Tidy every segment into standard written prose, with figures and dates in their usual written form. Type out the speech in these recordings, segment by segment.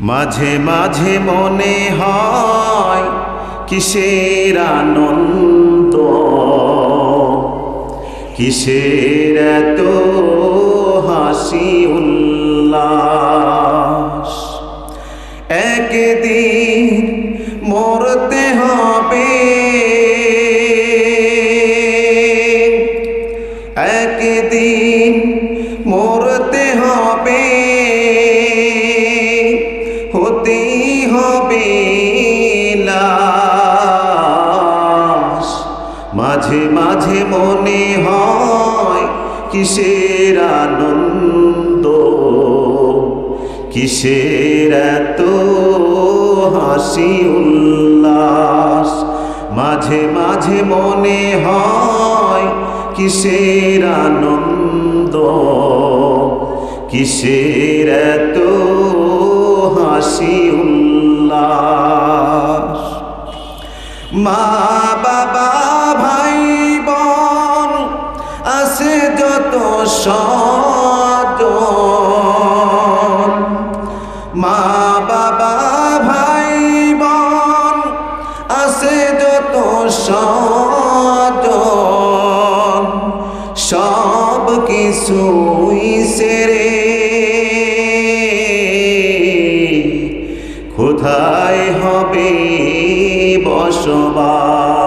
মাঝে মাঝে মনে হয় কিসের আনন্দ, কিসের এত হাসি উল্লাস। একদিন মরতে হবে, একদিন মরতে হবে, হতেই হবে লাশ। মাঝে মাঝে মনে হয় কিসের আনন্দ, কিসের এত হাসি উল্লাস। মাঝে মাঝে মনে হয় কিসের আনন্দ, কিসের এত হাসি উল্লাস। মা বাবা ভাই বোন আছে যত স্বজন, মা বাবা ভাই বোন আছে যত স্বজন, সব কিছুই সেরে কোথায় হবে বসবাস,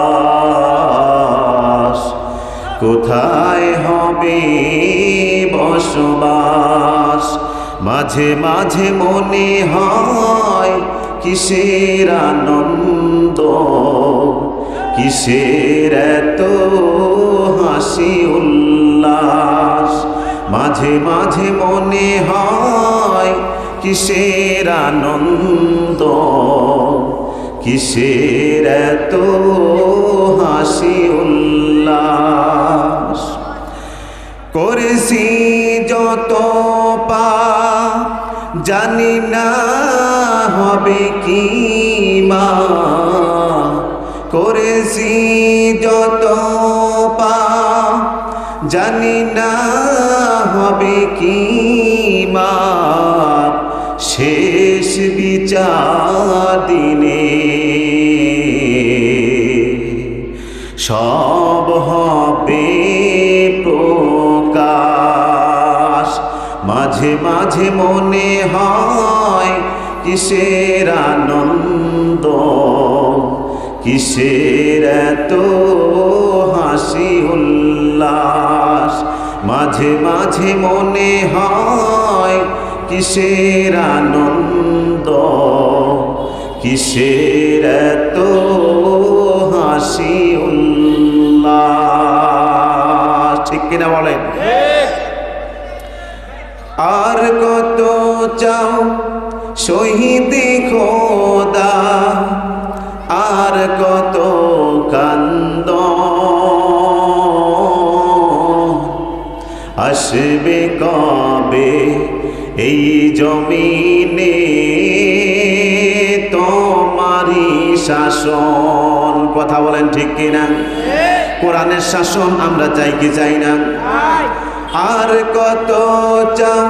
কোথায় হবে বসবাস। মাঝে মাঝে মনে হয় কিসের আনন্দ, কিসের এত হাসি উল্লাস। মাঝে মাঝে মনে হয় কিসের আনন্দ, কিসের এত হাসি উল্লাস। করেছি যত পাপ জানি না হবে কি মা, করেছি যত পাপ জানি না হবে কি মা। শেষ বিচার দিনে সব হবে প্রকাশ। মাঝে মাঝে মনে হয় কিসের আনন্দ, কিসের এত হাসি উল্লাস। মাঝে মাঝে মনে হয় কিসের আনন্দ, কিসের এত হাসি উল্লাস। ঠিক কিনা বলেন? আর কত চাও শহীদ খোদা, আর কত কান্দ, আসবে কবে এই জমিনে তোমারই শাসন। কথা বলেন ঠিক কিনা? কোরআনের শাসন আমরা চাই কি চাই না? আর কত চাও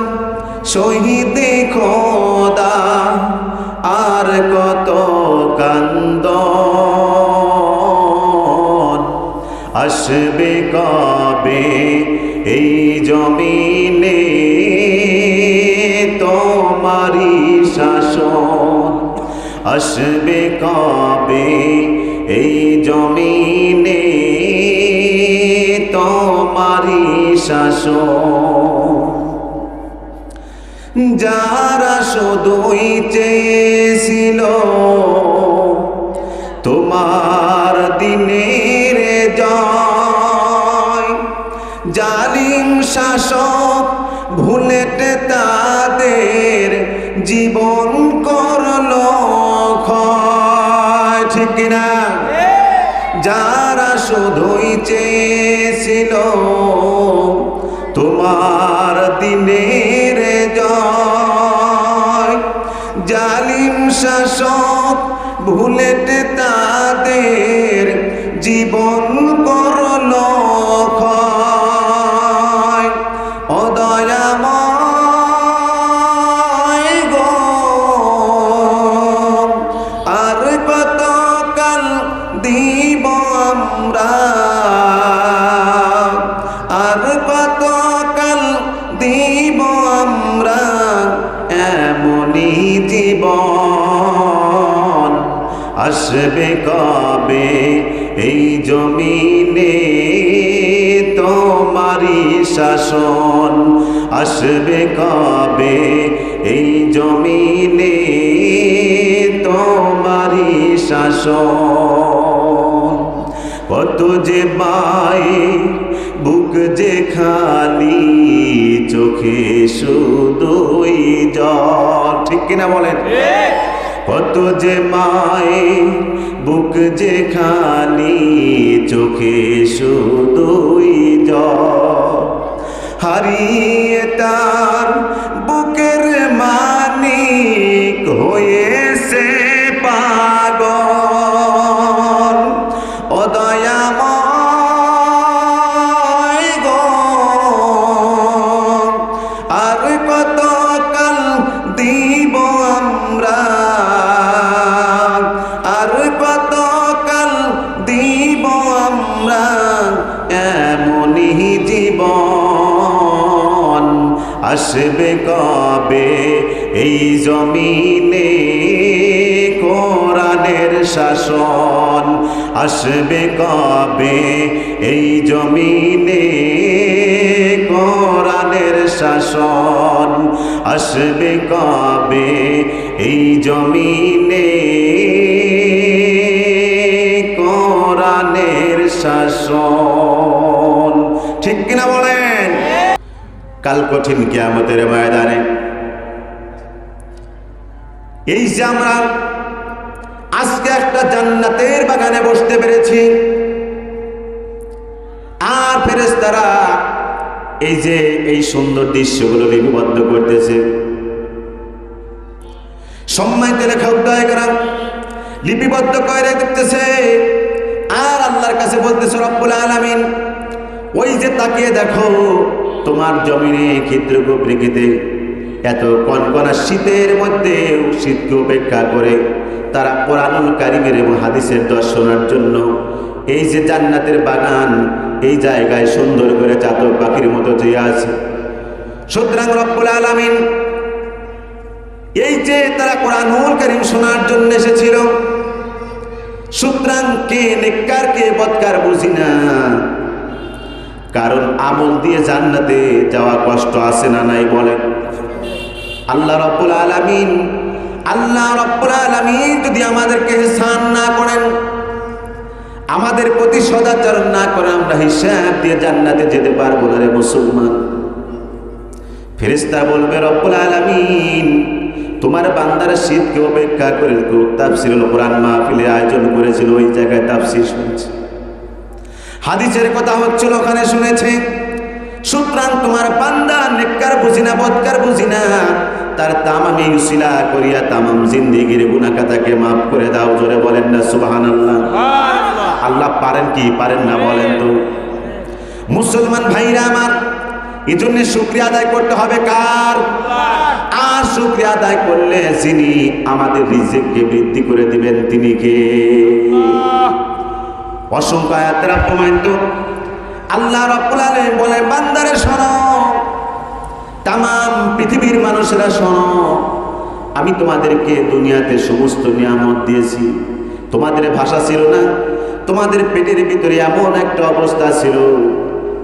শহীদ খোদা, আর কত কান্দ, আসবে কবে এই জমিনে তোমারই শাসন। আসবে কবে এই জমিনে তোমারই শাসন। যারা শুধুই চেয়েছিল তোমার দিনের জয়, জালিম শাসক ভুলেটে তাদের জীবন করলো ক্ষয়। ঠিক কিনা? যারা শুধুই চেয়েছিল তোমার দিনের জয়, জালিম শাসক ভুলেটে তাদের জীবন করলো ক্ষয়। ও দয়াময় গো এমনই জীবন আসবে কবে এই জমিনে তোমারি শাসন আসবে কবে এই জমিনে তোমারি শাসন কত যে মায়ে বুক যে খালি চোখে শুধুই জল ঠিক কিনা বলেন কত যে মায়ে বুক যে খালি চোখে শুধুই জল হারিয়ে তার বুকের মানিক হয়েছে পাগল ও দয়াময় গো আর কত কাল দিব আমরা আর কত কাল দিব আমরা এমনই জীবন আসবে কবে এই জমিনে কোরআনের শাসন আসবে কবে এই জমিনে কোরআনের শাসন আসবে কবে এই জমিনে কোরআনের শাসন ঠিক কিনা বলেন কাল কঠিন কিয়ামতের ময়দানে এই যে আমরা আজকে একটা জান্নাতের বাগানে বসতে পেরেছি আর ফেরেশতারা এই যে এই সুন্দর দৃশ্যগুলো লিপিবদ্ধ করতেছে সম্মানিত লেখক দয়াকরাম লিপিবদ্ধ করে দেখতেছে আর আল্লাহর কাছে বলতেছে রব্বুল আলামিন ওই যে তাকিয়ে দেখো তোমার জমিনে ক্ষুদ্র প্রকৃতিতে এত কনকনা শীতের মধ্যে শীতকে উপেক্ষা করে তারা কোরআনুল কারীমের এবং হাদিসের দর্শনের জন্য এই যে জান্নাতের বাগান এই জায়গায় সুন্দর করে চাতক পাখির মতো চেয়ে আছে সুতরাং রব্বুল আলামিন এই যে তারা কোরআনুল কারীম শোনার জন্য এসেছিল সুতরাং কে নেককার কে বদকার বুঝি না কারণ আমল দিয়ে জান্নাতে যাওয়া কষ্ট আছে না নাই বলেন আল্লাহ রাব্বুল আলামিন যদি আমাদেরকে ইহসান না করেন আমাদের প্রতি সদাচরণ না করেন আমরা হিসাব দিয়ে জান্নাতে যেতে পারবো না রে মুসলমান ফেরেশতা বলবে রব্বুল আলামিন তোমার বান্দার শীতকে উপেক্ষা করে তাফসীরুল কোরআন মাহফিলের আয়োজন করেছিল ওই জায়গায় তাফসীর শুনছে হাদিসের কথা হচ্ছিল ওখানে শুনেছে সুতরাং তোমার বান্দা নেককার বুঝি না বদকার বুঝি না তার তামামি উসিলা করিয়া তামাম জিন্দেগির গুনাহ খাতাকে মাফ করে দাও জোরে বলেন না সুবহানাল্লাহ আল্লাহ পারেন কি পারেন না বলেন তো মুসলমান ভাইরা আমার এজন্য শুকরিয়া আদায় করতে হবে কার আর শুকরিয়া আদায় করলে যিনি আমাদের রিজিককে বৃদ্ধি করে দিবেন তিনি কে অসংখ্য আয়াতের প্রমাণিত আল্লাহ রাব্বুল আলামিন বলেন বান্দারে শোনো তামাম পৃথিবীর মানুষেরা শোনো আমি তোমাদেরকে দুনিয়াতে সমস্ত নিয়ামত দিয়েছি তোমাদের ভাষা ছিল না তোমাদের পেটের ভিতরে এমন একটা অবস্থা ছিল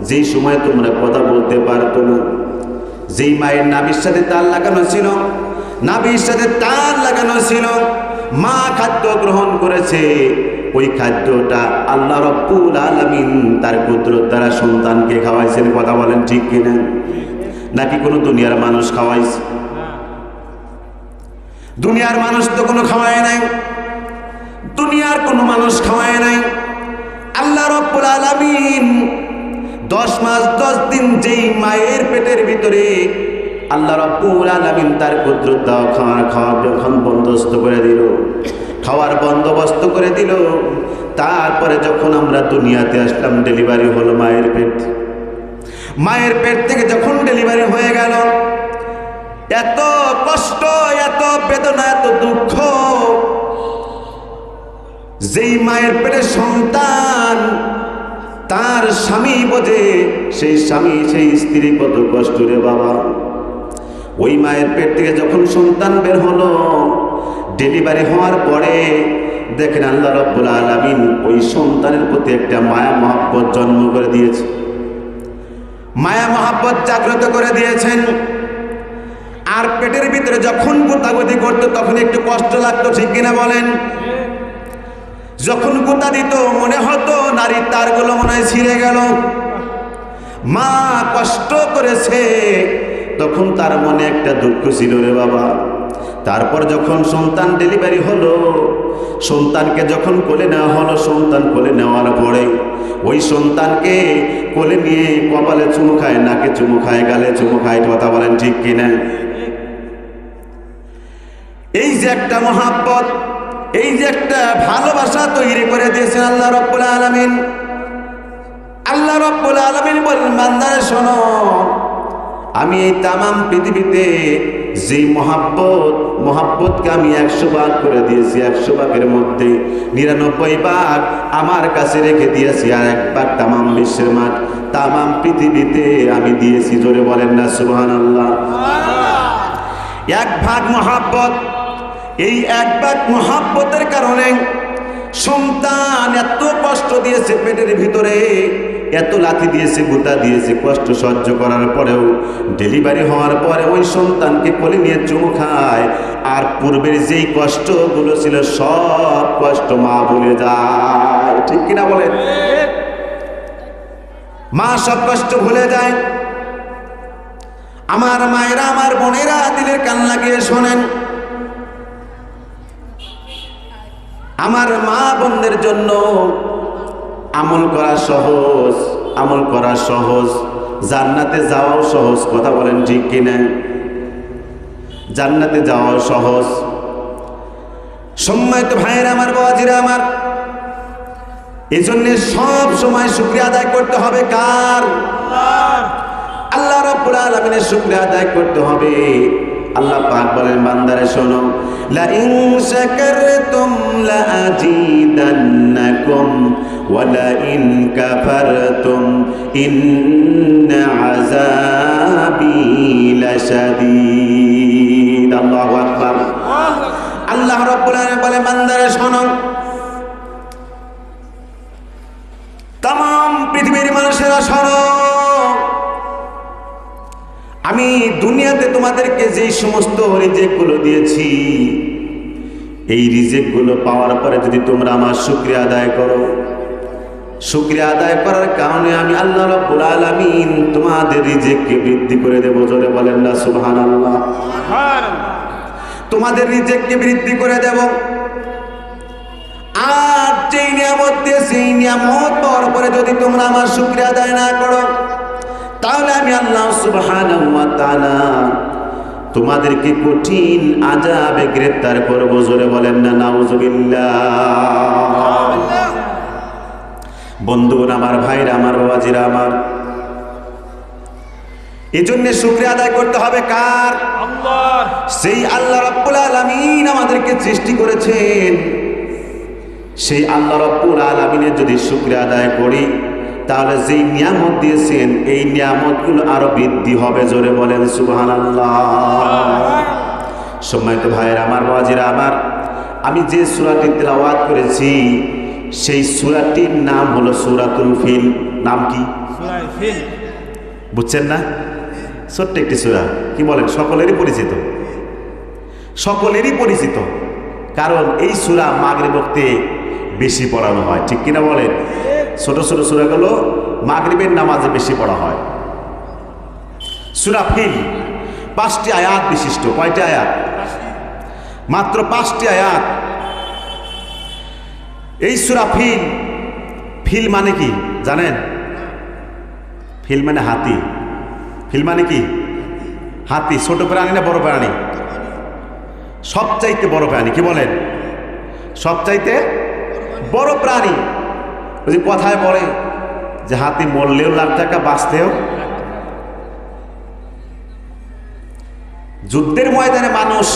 যেই সময় তোমরা কথা বলতে পারতো না যেই মায়ের নাভির সাথে তার লাগানো ছিল নাভির সাথে তার লাগানো ছিল মা খাদ্য গ্রহণ করেছে ওই খাদ্যটা আল্লাহ রাব্বুল আলামিন তার কুদরত দ্বারা সন্তানকে খাওয়াইছেন কথা বলেন ঠিক কিনা নাকি কোনো দুনিয়ার মানুষ খাওয়াইছে দুনিয়ার মানুষ তো কোনো খাওয়ায় নাই দুনিয়ার কোনো মানুষ খাওয়ায় নাই আল্লাহ রাব্বুল আলামিন 10 মাস 10 দিন যেই মায়ের পেটের ভিতরে আল্লাহ রাব্বুল আলামিন তার কুদরত দাও খাওয়া যখন বন্দোবস্ত করে দিল খাওয়ার বন্দোবস্ত করে দিল তারপরে যখন আমরা দুনিয়াতে আসলাম ডেলিভারি হলো মায়ের পেট থেকে যখন ডেলিভারি হয়ে গেল এত কষ্ট এত বেদনা এত দুঃখ যেই মায়ের পেটের সন্তান তার স্বামী বোঝে সেই স্বামী সেই স্ত্রী কত কষ্ট রে বাবা ওই মায়ের পেট থেকে যখন সন্তান বের হলো, ডেলিভারি হওয়ার পরে দেখেন আল্লাহ রাব্বুল আলামিন ওই সন্তানের প্রতি একটা মায়া মহব্বত জন্ম করে দিয়েছে, মায়া মহব্বত জাগ্রত করে দিয়েছেন। আর পেটের ভিতরে যখন গোতাগুতি করতো তখন একটু কষ্ট লাগতো, ঠিক কিনা বলেন? যখন গোতা দিত মনে হতো নারীর তারগুলো মনে হয় ছিঁড়ে গেল, মা কষ্ট করেছে, তখন তার মনে একটা দুঃখ ছিল রে বাবা। তারপর যখন সন্তান ডেলিভারি হলো, সন্তানকে যখন কোলে নেওয়া হলো, সন্তান কোলে নেওয়ার পরে ওই সন্তানকে কোলে নিয়ে কপালে চুমু খায়, নাকে চুমু খায়, গালে চুমু খায়, কথা বলেন ঠিক কিনা? এই যে একটা মহাব্বত, এই যে একটা ভালোবাসা তৈরি করে দিয়েছেন আল্লাহ রাব্বুল আলামিন। আল্লাহ রাব্বুল আলামিন বলেন, বান্দারে শোনো, আমি এই তামাম পৃথিবীতে যে মহাব্বতকে আমি 100 ভাগ করে দিয়েছি, 100 ভাগের মধ্যে 99 ভাগ আমার কাছে রেখে দিয়েছি, আর 1 ভাগ তামাম বিশ্বের মাঠ, তামাম পৃথিবীতে আমি দিয়েছি। জোরে বলেন না সুবহানাল্লাহ। 1 ভাগ মহাব্বত, এই 1 ভাগ মহাব্বতের কারণে সন্তান এত কষ্ট দিয়েছে পেটের ভিতরে, এত লাথি দিয়েছে, গুতা দিয়েছে, কষ্ট সহ্য করার পরেও ডেলিভারি হওয়ার পরে ওই সন্তানকে কোলে নিয়ে চুমু খায়, আর পূর্বের যেই কষ্টগুলো ছিল সব কষ্ট মা ভুলে যায়, ঠিক কিনা বলেন? মা সব কষ্ট ভুলে যায়। আমার মায়েরা, আমার বোনেরা, দিলের কান লাগিয়ে শোনেন, আমার মা বোনদের জন্য আমল করা সহজ, আমল করা সহজ, জান্নাতে যাওয়াও সহজ, কথা বলেন ঠিক কিনা? জান্নাতে যাওয়াও সহজ। সম্মানিত ভাইয়েরা আমার, বাবাজিরা আমার, এই জন্য সব সময় শুকরিয়া আদায় করতে হবে কার? আল্লাহ রাব্বুল আলামিনের শুকরিয়া আদায় করতে হবে। আল্লাহ পাক বলেন, বান্দারে শোনো, লা ইন শাকারতুম লা আযীদান্নাকুম ওয়া লা ইন কাফারতুম ইন্না আযাবি লাশাদীদ। আল্লাহু আকবার। আল্লাহ রাব্বুল আলামিন বলে, বান্দারে শোনো, तमाम পৃথিবীর মানুষেরা শোনো, আমি দুনিয়াতে তোমাদেরকে যে সমস্ত রিজিকগুলো দিয়েছি, এই রিজিকগুলো পাওয়ার পরে যদি তোমরা আমার শুকরিয়া আদায় করো, শুকরিয়া আদায় করার কারণে আমি আল্লাহ রাব্বুল আলামিন তোমাদের রিজিককে বৃদ্ধি করে দেব। জোরে বলেন না সুবহানাল্লাহ। তোমাদের রিজিককে বৃদ্ধি করে দেব। আর যেই নিয়ামত দিয়েছি, এই নিয়ামত পাওয়ার পরে যদি তোমরা আমার শুকরিয়া আদায় না করো, তাহলে আমি আল্লাহ সুবহানাহু ওয়া তাআলা তোমাদেরকে কঠিন আযাবে গ্রেফতার করব। জোরে বলেন না নাউযুবিল্লাহ। বন্ধুগণ আমার, ভাইরা আমার, বাবাজিরা আমার, এই জন্য শুকরিয়া আদায় করতে হবে কার? আল্লাহর। সেই আল্লাহ রাব্বুল আলামিন আমাদেরকে সৃষ্টি করেছেন, সেই আল্লাহ রাব্বুল আলামিনের যদি শুকরিয়া আদায় করি, তাহলে যেই নিয়ামত দিয়েছেন এই নিয়ামতগুলো আরো বৃদ্ধি হবে। জোরে বলেন সুবহানাল্লাহ। সম্মানিত ভাইয়েরা আমার, বাবাজিরা আমার, আমি যে সূরাটি তেলাওয়াত করেছি সেই সূরাটির নাম হলো সূরাতুল ফিল। নাম কি? সূরা ফিল। বুঝছেন না? ছোট্ট একটি সূরা, কি বলেন? সকলেরই পরিচিত, সকলেরই পরিচিত, কারণ এই সূরা মাগরিব ওয়াক্তে বেশি পড়ানো হয়, ঠিক কিনা বলেন? ছোট ছোট সূরাগুলো মাগরিবের নামাজে বেশি পড়া হয়। সূরা ফিল 5টি আয়াত বিশিষ্ট। কয়টি আয়াত? মাত্র 5টি আয়াত। এই সূরা ফিল, ফিল মানে কি জানেন? ফিল মানে হাতি। ফিল মানে কি? হাতি। ছোট প্রাণী না বড় প্রাণী? সবচাইতে বড় প্রাণী। কি বলেন? সবচাইতে বড় প্রাণী। ওই যে কথায় বলে যে হাতি মরলেও লাখ টাকা, বাঁচতেও। যুদ্ধের ময়দানে মানুষ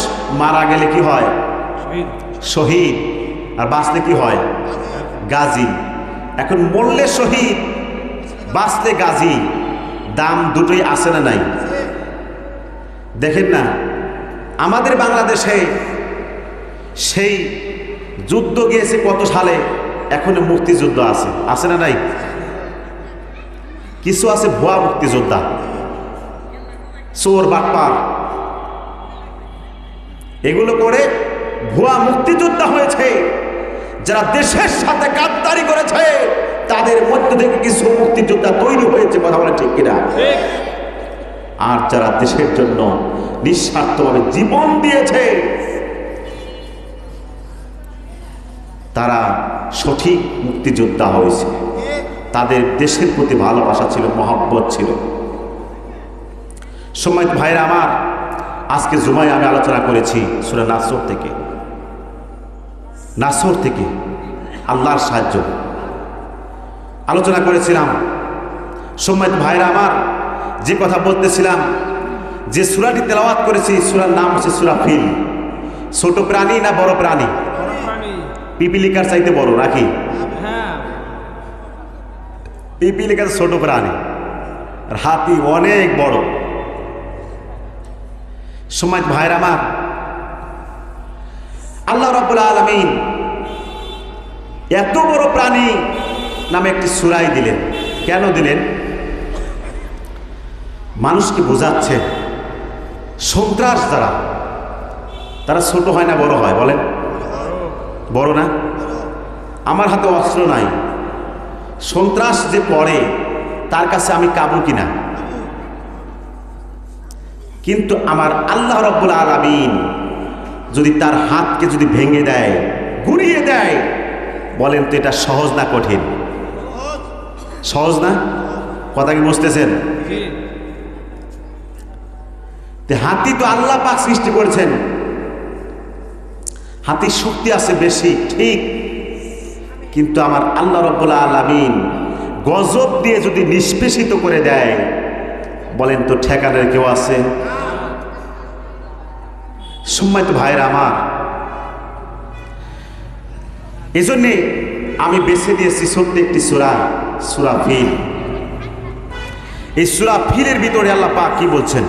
মারা গেলে কি হয়? শহীদ। আর বাঁচলে কি হয়? গাজী। এখন মরলে শহীদ, বাঁচলে গাজী, দাম দুটোই আছে না নাই? দেখেন না আমাদের বাংলাদেশে সেই যুদ্ধ গিয়েছে কত সালে, এখনো মুক্তিযুদ্ধ আছে, আছে না নাই? কিছু আছে ভুয়া মুক্তিযোদ্ধা, চোর বাটপার, এগুলো করে ভুয়া মুক্তিযোদ্ধা হয়েছে। যারা দেশের সাথে গাদ্দারি করেছে তাদের মধ্যে থেকে কিছু মুক্তিযোদ্ধা তৈরি হয়েছে, কথা বলে ঠিক কিনা? আর যারা দেশের জন্য নিঃস্বার্থভাবে জীবন দিয়েছে তারা সঠিক মুক্তিযোদ্ধা হয়েছে। তাদের দেশের প্রতি ভালোবাসা ছিল, মহব্বত ছিল। সম্মানিত ভাইরা আমার, আজকে জুমায় আমি আলোচনা করেছি সূরা নাসর থেকে আল্লাহর সাহায্য আলোচনা করেছিলাম। সম্মানিত ভাইরা আমার, যে কথা বলতেছিলাম, যে সূরাটি তেলাওয়াত করেছি সূরার নাম হচ্ছে সূরা ফিল। ছোট প্রাণী না বড় প্রাণী? পিপিলিকার চাইতে বড় নাকি? পিপিলিকার ছোট প্রাণী, আর হাতি অনেক বড়। সম্মানিত ভাইরা আমার, আল্লাহ রাব্বুল আলামিন এত বড় প্রাণী নামে একটি সূরাই দিলেন। কেন দিলেন? মানুষকে বোঝাচ্ছে সন্ত্রাস যারা, তারা ছোট হয় না বড় হয়? বলেন, বড় না? আমার হাতে অস্ত্র নাই, সন্ত্রাস যে পড়ে তার কাছে আমি কাবু কিনা? কিন্তু আমার আল্লাহ রাব্বুল আলামিন যদি তার হাতকে যদি ভেঙে দেয়, গুঁড়িয়ে দেয়, বলেন তো এটা সহজ না কঠিন? সহজ না? কথা কি বুঝতেছেন? হাতি তো আল্লাহ পাক সৃষ্টি করেছেন, হাতির শক্তি আছে বেশি ঠিক, কিন্তু আমার আল্লাহ রাব্বুল আলামিন গজব দিয়ে যদি নিষ্পেষিত করে দেয়, বলেন তো ঠেকানোর কেউ আছে? সম্মানিত ভাইরা আমার, এজন্যে আমি বেছে দিয়েছি ছোট্ট একটি সূরা ফিল। এই সূরা ফিলের ভিতরে আল্লাহ পাক কি বলছেন?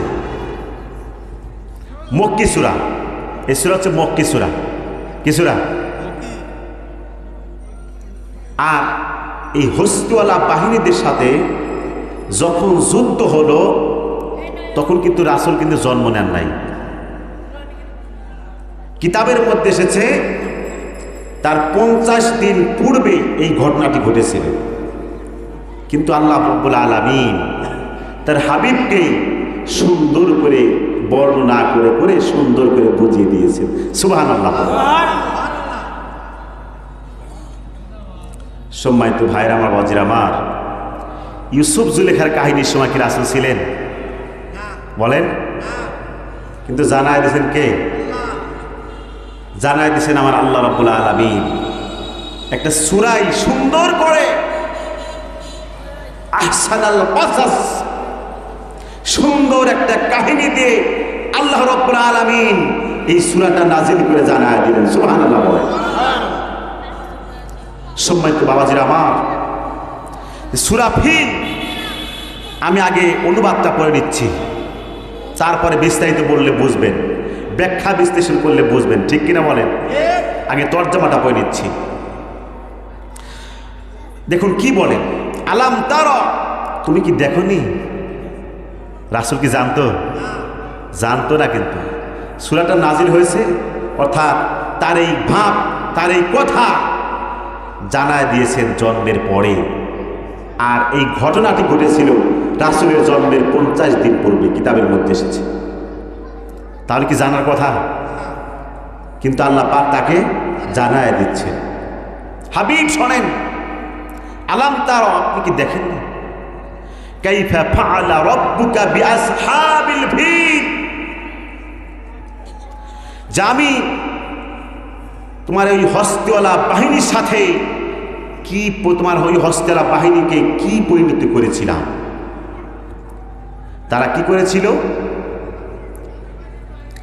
মক্কি সূরা। এই সূরা হচ্ছে মক্কি সূরা। কি সূরা? আর এই হস্তওয়ালা বাহিনীদের সাথে যখন যুদ্ধ হলো তখন কিন্তু রাসূল কিন্তু জন্ম নেন নাই। কিতাবের মধ্যে এসেছে তার 50 দিন পূর্বে এই ঘটনাটি ঘটেছিল, কিন্তু আল্লাহ রাব্বুল আলামিন তার হাবিবকে সুন্দর করে বর্ণনা করে করে সুন্দর করে বুঝিয়ে দিয়েছেন। সুবহানাল্লাহ। সম্মানিত ভাইরা আমার, বাজির আমার, ইউসুফ জুলেখার কাহিনীর সময় কি রাসূল ছিলেন? বলেন। কিন্তু জানায় দিয়েছেন কে? জানায় দিয়েছেন আমার আল্লাহ রাব্বুল আলামিন। একটা সূরাই সুন্দর করে আহসানাল কাসাস, সুন্দর একটা কাহিনী দিয়ে আল্লাহ রাব্বুল আলামিন এই সূরাটা নাজিল করে জানায় দিলেন। সুবহানাল্লাহ। সম্মানিত বাবাজিরা আমার, সূরা ফিল আমি আগে অনুবাদটা পড়ে নিচ্ছি, তারপরে বিস্তারিত বললে বুঝবেন, ব্যাখ্যা বিশ্লেষণ করলে বুঝবেন, ঠিক কিনা বলেন? আগে তরজমাটা পড়ে নিচ্ছি। দেখুন কি বলেন, আলাম তারা, তুমি কি দেখোনি? রাসূল কি জানতো? জানতো না, কিন্তু সূরাটা নাজিল হয়েছে, অর্থাৎ তার এই ভাব, তার এই কথা জানায় দিয়েছেন জন্মের পরে। আর এই ঘটনাটি ঘটেছিল রাসূলের জন্মের 50 দিন পূর্বে, কিতাবের মধ্যে এসেছে। তাহলে কি জানার কথা? কিন্তু আল্লাহ পাক তাকে জানায় দিচ্ছেন। হাবিব শোনেন, আলাম তারা, আপনি কি দেখেন না? কাইফা ফাআলা রাব্বুকা বিআসহাবিল ফিল, যে আমি তোমার ওই হস্তওয়ালা বাহিনীর সাথে কি, তোমার ওই হস্তওয়ালা বাহিনীকে কি পরিণত করেছিলাম। তারা কি করেছিল?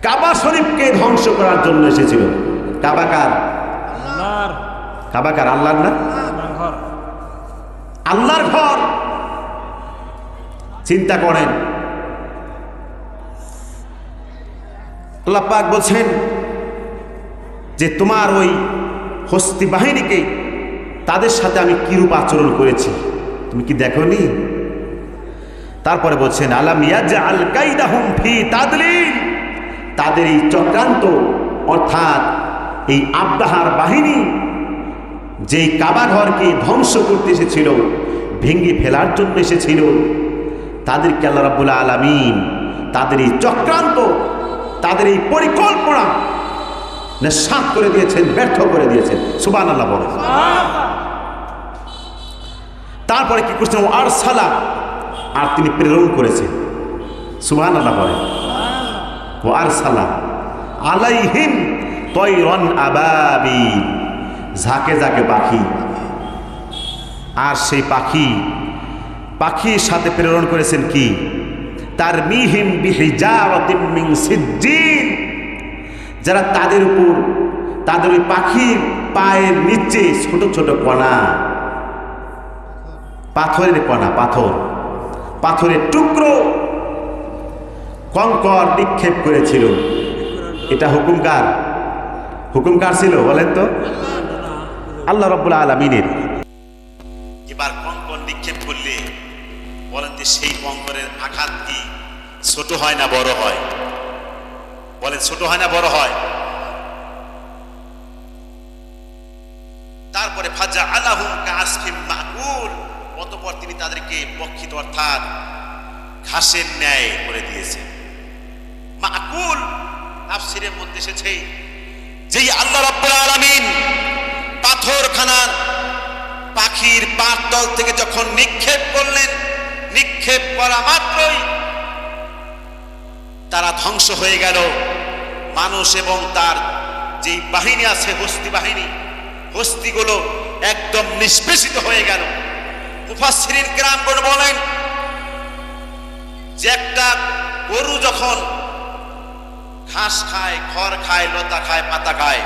কাবা শরীফকে ধ্বংস করার জন্য এসেছিল। কাবা কার? আল্লাহর। কাবা কার? আল্লাহর না? আল্লাহর ঘর। চিন্তা করেন, আল্লাহ পাক বলছেন যে তোমার ওই হস্তি বাহিনীকে তাদের সাথে আমি কিরূপ আচরণ করেছি তুমি কি দেখোনি? তারপরে বলছেন আলাম ইয়াজআল কাইদাহুম ফি তাদলিল, তাদের এই চক্রান্ত অর্থাৎ এই আব্রাহার বাহিনী যেই কাবা ঘরকে ধ্বংস করতে এসেছিল, ভেঙে ফেলার জন্য এসেছিল, তাদেরকে আল্লাহ রাব্বুল আলামিন তাদের এই চক্রান্ত, তাদের এই পরিকল্পনা নিঃসাত করে দিয়েছেন, ব্যর্থ করে দিয়েছেন। সুবহানাল্লাহ বলেন। তারপরে কি করছেন? আরসালা, আর তিনি প্রেরণ করেছেন। সুবহানাল্লাহ বলেন। ও আরসালা আলাইহিম তয়রান আবাবিল, ঝাঁকে ঝাঁকে পাখি, আর সেই পাখির সাথে প্রেরণ করেছেন কি? তারমিহিম বিহিজারাতিম মিন সিজ্জিল, যারা তাদের উপর, তাদের ওই পাখির পায়ের নিচে ছোট ছোট কণা, পাথরের কণা, পাথরের টুকরো, কঙ্কর নিক্ষেপ করেছিল। এটা হুকুম কার ছিল বলেন তো? আল্লাহ রাব্বুল আলামিনের। এবার কঙ্কর নিক্ষেপ করলে বলেন যে সেই কঙ্করের আঘাত কি ছোট হয় না বড় হয়? বলেন ছোট হয় না বড় হয়? তারপরে ফাজা আলাহুম কাসফিম মাকুল, অতঃপর তিনি তাদেরকে বক্ষিত অর্থাৎ ঘাসের ন্যায় করে দিয়েছেন। মাকুল তাফসীরের মধ্যে এসেছে যেই আল্লাহ রাব্বুল আলামিন পাথরখানার পাখির পাতল থেকে যখন নিক্ষেপ করলেন, নিক্ষেপ করা মাত্রই তারা ধ্বংস হয়ে গেল। মানুষ এবং তার যেই বাহিনী আছে, হস্তি বাহিনী, হস্তিগুলো একদম নিষ্পেষিত হয়ে গেল। মুফাসসিরিন কিরামগণ বলেন যে একটা গরু যখন ঘাস খায়, খড় খায়, লতা খায়, পাতা খায়,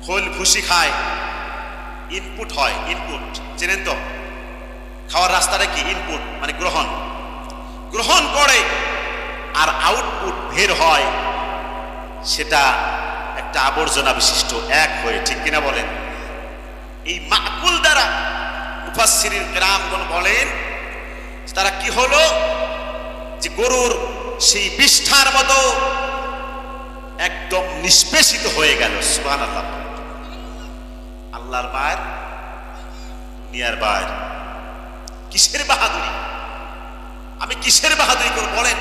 খোল ভুসি খায়, ইনপুট হয়। ইনপুট চেনেন তো? খাওয়ার রাস্তাটা কি? ইনপুট মানে গ্রহণ করে, আর আউটপুট বের হয়, সেটা একটা আবর্জনা বিশিষ্ট এক হয়ে, ঠিক কিনা বলেন? এই মাকুল দ্বারা মুফাসসিরিন কিরামগণ বলেন তারা কি হলো, যে গরুর সেই বিষ্ঠার মতো একদম নিষ্পেষিত হয়ে গেল। সুবহানাল্লাহ। আল্লাহর বাইর, দুনিয়ার বাইর, কিসের বাহাদুরি? আমি কিসের বাহাদুরি করব বলেন?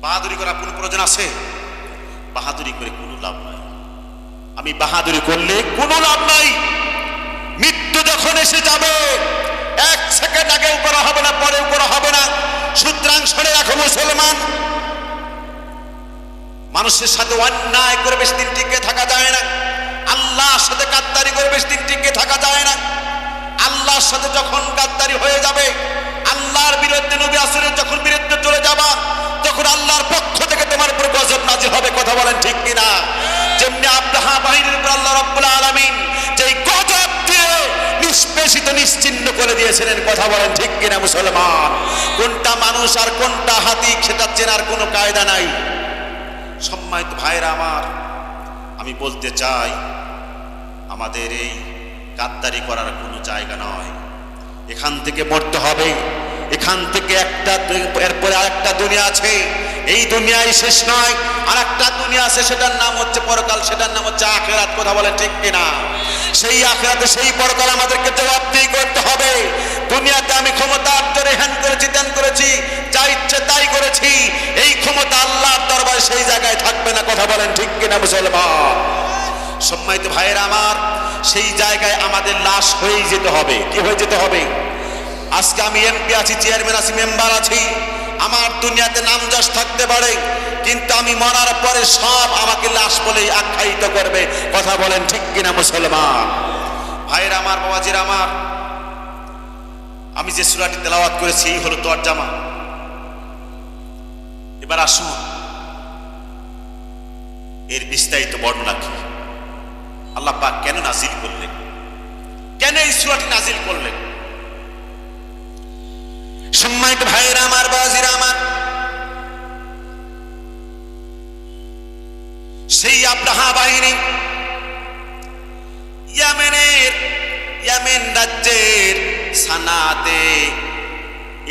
বাহাদুরি করার কোনো প্রয়োজন আছে? বাহাদুরি করে কোনো লাভ নাই। আমি বাহাদুরি করলে কোনো লাভ নাই। মৃত্যু যখন এসে যাবে, এক সেকেন্ড আগেও করা হবে না, পরেও করা হবে না। সুতরাং শুনে রাখো মুসলমান, মানুষের সাথে অন্যায় করে বেশি দিন টিকে থাকা যায় না। আল্লাহর সাথে গাদ্দারি করে বেশি দিন টিকে থাকা যায় না। আল্লাহর সাথে যখন গাদ্দারি হয়ে যাবে, আল্লাহর বিরুদ্ধে, নবী রাসূলের যখন বিরুদ্ধে চলে যাবা, তখন আল্লাহর পক্ষ থেকে তোমার উপর গজব নাযিল হবে। কথা বলেন ঠিক কিনা? যেমনি আব্রাহা বাহিনীর উপর আল্লাহ রাব্বুল আলামিন যেই গজব দিয়ে নিষ্পেষিত, নিশ্চিহ্ন করে দিয়েছিলেন। কথা বলেন ঠিক কিনা মুসলমান? কোনটা মানুষ আর কোনটা হাতি সেটা চেনার কোনো কায়দা নাই। সম্মানিত ভাইরা আমার, আমি বলতে চাই আমাদের এই গাদ্দারি করার কোনো জায়গা নয়। এখান থেকে মরতে হবে। এখান থেকে এরপরে আরেকটা দুনিয়া আছে। এই দুনিয়ায় শেষ নয়, আরেকটা দুনিয়া আছে, সেটার নাম হচ্ছে পরকাল, সেটার নাম হচ্ছে আখিরাত। কথা বলেন ঠিক কিনা? সেই আখিরাতে, সেই পরকাল আমাদেরকে জবাবদিহি করতে হবে। দুনিয়াতে আমি ক্ষমতার জোরে হ্যান করেছি, ত্যান করেছি, যা ইচ্ছে তাই করেছি, এই ক্ষমতা আল্লাহর দরবারে সেই জায়গায় থাকবে না। কথা বলেন ঠিক কিনা মুসলমান? সম্মানিত ভাইয়েরা আমার, সেই জায়গায় আমাদের লাশ হয়েই যেতে হবে। কি হয়ে যেতে হবে? আজকে আমি এমপি আছি, চেয়ারম্যান আছি, মেম্বার আছি, আমার দুনিয়াতে নাম যশ থাকতে পারে, কিন্তু আমি মরার পরে সব আমাকে লাশ বলেই আখ্যায়িত করবে। কথা বলেন ঠিক কিনা মুসলমান? ভাইয়েরা আমার, বাবাজিরা আমার, আমি যে সূরাটি তেলাওয়াত করেছি এই হলো তরজামা। এবার আসুন এর বিস্তারিত বর্ণনা কি, আল্লাহ পাক কেন নাজিল করলেন, কেন এই সূরাটি নাজিল করলেন। সম্মানিত ভাইয়েরা আমার, বাবাজিরা আমার, সেই আব্রাহা বাহিনী ইয়ামেন রাজ্যের সানাতে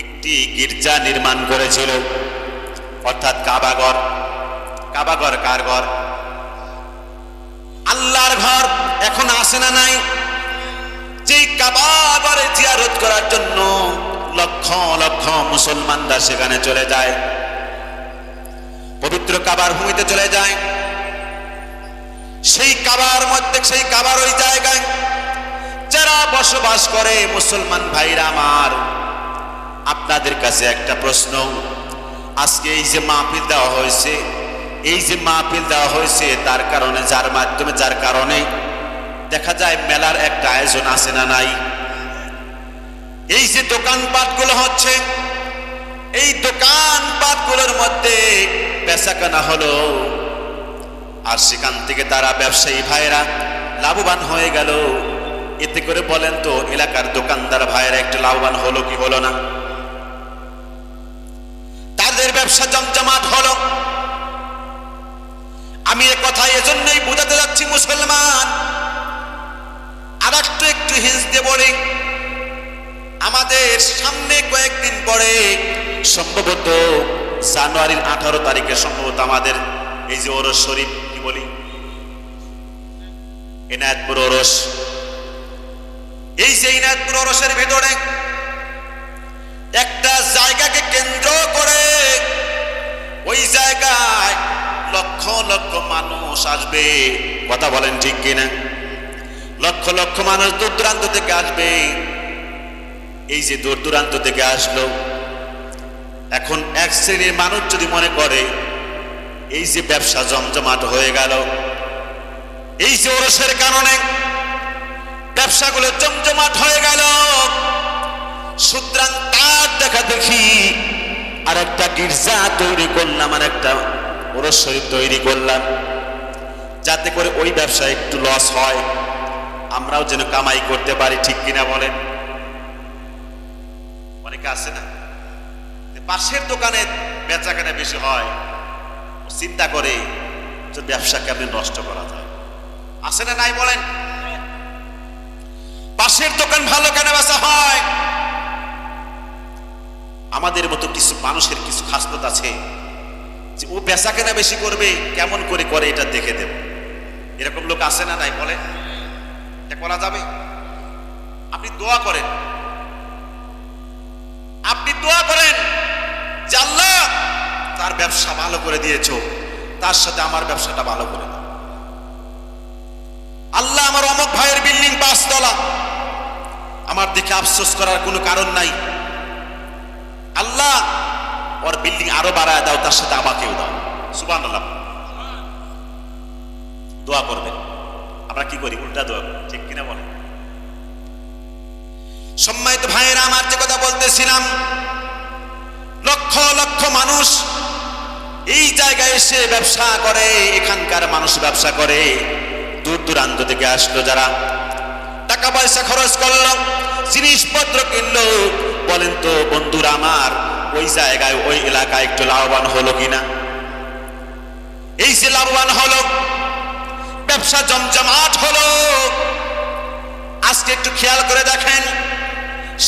একটি গির্জা নির্মাণ করেছিল, অর্থাৎ কাবাঘর। কাবাঘর কার ঘর? আল্লাহর ঘর। এখন আসে না নাই? যে কাবাঘরে জিয়ারত করার জন্য লক্ষ লক্ষ মুসলমানরা সেখানে চলে যায়, পবিত্র কাবার ভূমিতে চলে যায়। সেই কাবার মধ্যে, সেই কাবার ওই জায়গায় যারা বসবাস করে মুসলমান ভাইরা আমার, আপনাদের কাছে একটা প্রশ্ন। আজকে এই যে মাহফিল দেওয়া হয়েছে, এই যে মাহফিল দেওয়া হয়েছে তার কারণে, যার মাধ্যমে, যার কারণে দেখা যায় মেলার একটা আয়োজন আছে না নাই? এই যে দোকানপাটগুলো হচ্ছে, এই দোকানপাটগুলোর মধ্যে বেচাকেনা হলো, আর সেখান থেকে তারা ব্যবসায়ী ভাইরা লাভবান হয়ে গেল। এতে করে বলেন তো এলাকার দোকানদার ভাইরা একটু লাভবান হলো কি হলো না? তাদের ব্যবসা জমজমাট হলো। আমি এ কথা এজন্যই বোঝাতে যাচ্ছি মুসলমান, আর একটু হিন্স দিয়ে বলি, আমাদের সামনে কয়েকদিন পরে সম্ভবত জানুয়ারির 18 তারিখে সম্ভবত আমাদের এই যে ওরস শরীফ, কি বলি, এনায়েতপুর ওরস। এই যে এনায়েতপুর ওরসের ভেতরে একটা জায়গাকে কেন্দ্র করে ওই জায়গায় লক্ষ লক্ষ মানুষ আসবে। কথা বলেন ঠিক কিনা? লক্ষ লক্ষ মানুষ দূর দূরান্ত থেকে আসবে। এই যে দূর দূরান্ত থেকে আসলো, এখন এক শ্রেণীর মানুষ যদি মনে করে এই যে ব্যবসা জমজমাট হয়ে গেল, এই যে ওরসের কারণে ব্যবসাগুলো জমজমাট হয়ে গেল, সুতরাং তার দেখা দেখি আর একটা গির্জা তৈরি করলাম, আর একটা ওরস শরীফ তৈরি করলাম, যাতে করে ওই ব্যবসা একটু লস হয়, আমরাও যেন কামাই করতে পারি। ঠিক কিনা বলেন? অনেকে আছে না, পাশের দোকানে বেচাকেনা বেশি হয়, চিন্তা করে যে ব্যবসা কেমন নষ্ট করা যায়। আছে না নাই বলেন? পাশের দোকান ভালো কেন বেচা হয়? আমাদের মতো কিছু মানুষের কিছু খাসলত আছে যে ও বেচা কেনা বেশি করবে, কেমন করে করে এটা দেখে দেব। এরকম লোক আছে না নাই বলেন? এটা করা যাবে? আপনি দোয়া করেন, আপনি দোয়া করেন যে আল্লাহ তার ব্যবসা ভালো করে দিয়েছো, তার সাথে আমার ব্যবসাটা ভালো করে দাও। আল্লাহ আমার অমুক ভাইয়ের বিল্ডিং 5 তলা, আমার দেখে আফসোস করার কোনো কারণ নাই। আল্লাহ ওর বিল্ডিং আরো বাড়ায় দাও, তার সাথে আমাকেও দাও। সুবহানাল্লাহ। দোয়া করবেন। আমরা কি করি? উল্টা দোয়া করি। ঠিক কিনা বলেন? সম্মানিত ভাইয়েরা আমার, যে কথা বলতেছিলাম, লক্ষ লক্ষ মানুষ এই জায়গায় এসে ব্যবসা করে, এখানকার মানুষ ব্যবসা করে, দূর দূরান্ত থেকে আসলো, যারা টাকা পয়সা খরচ করলো, জিনিসপত্র কিনলো। বলেন তো বন্ধুরা আমার, ওই জায়গায় ওই এলাকায় একটু লাভবান হলো কিনা? এই যে লাভবান হলো, ব্যবসা জমজমাট হলো। আজকে একটু খেয়াল করে দেখেন,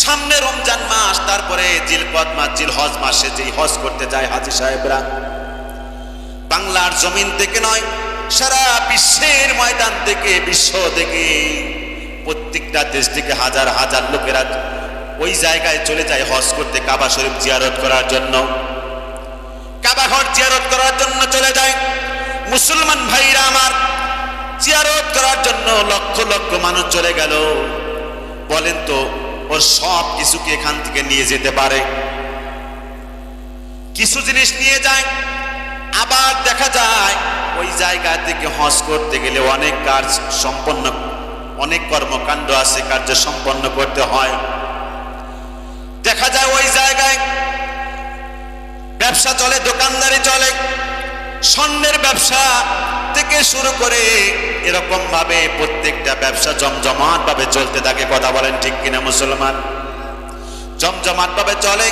সামনে রমজান মাস, তারপরে জিলকদ মাস, জিলহজ মাসে যেই হজ করতে যায় হাজী সাহেবরা, বাংলার জমিন থেকে নয়, সারা বিশ্বের ময়দান থেকে, বিশ্ব থেকে, প্রত্যেকটা দেশ থেকে হাজার হাজার লোকেরা ওই জায়গায় চলে যায় হজ করতে, কাবা শরীফ জিয়ারত করার জন্য, কাবা ঘর জিয়ারত করার জন্য চলে যায়। মুসলমান ভাইরা আমার, জিয়ারত করার জন্য লক্ষ লক্ষ মানুষ চলে গেল। বলেন তো ওর সব কিছুকে এখান থেকে নিয়ে যেতে পারে? কিছু জিনিস নিয়ে যায়, আবার দেখা যায় ওই জায়গা থেকে হজ করতে গেলে অনেক কাজ সম্পন্ন, অনেক কর্মকাণ্ড আছে, কার্য সম্পন্ন করতে হয়। দেখা যায় ওই জায়গায় ব্যবসা চলে, দোকানদারি চলে, স্বর্ণের ব্যবসা থেকে শুরু করে এরকম ভাবে প্রত্যেকটা ব্যবসা জমজমাট ভাবে চলতে থাকে। কথা বলেন ঠিক কিনা মুসলমান? জমজমাট ভাবে চলে।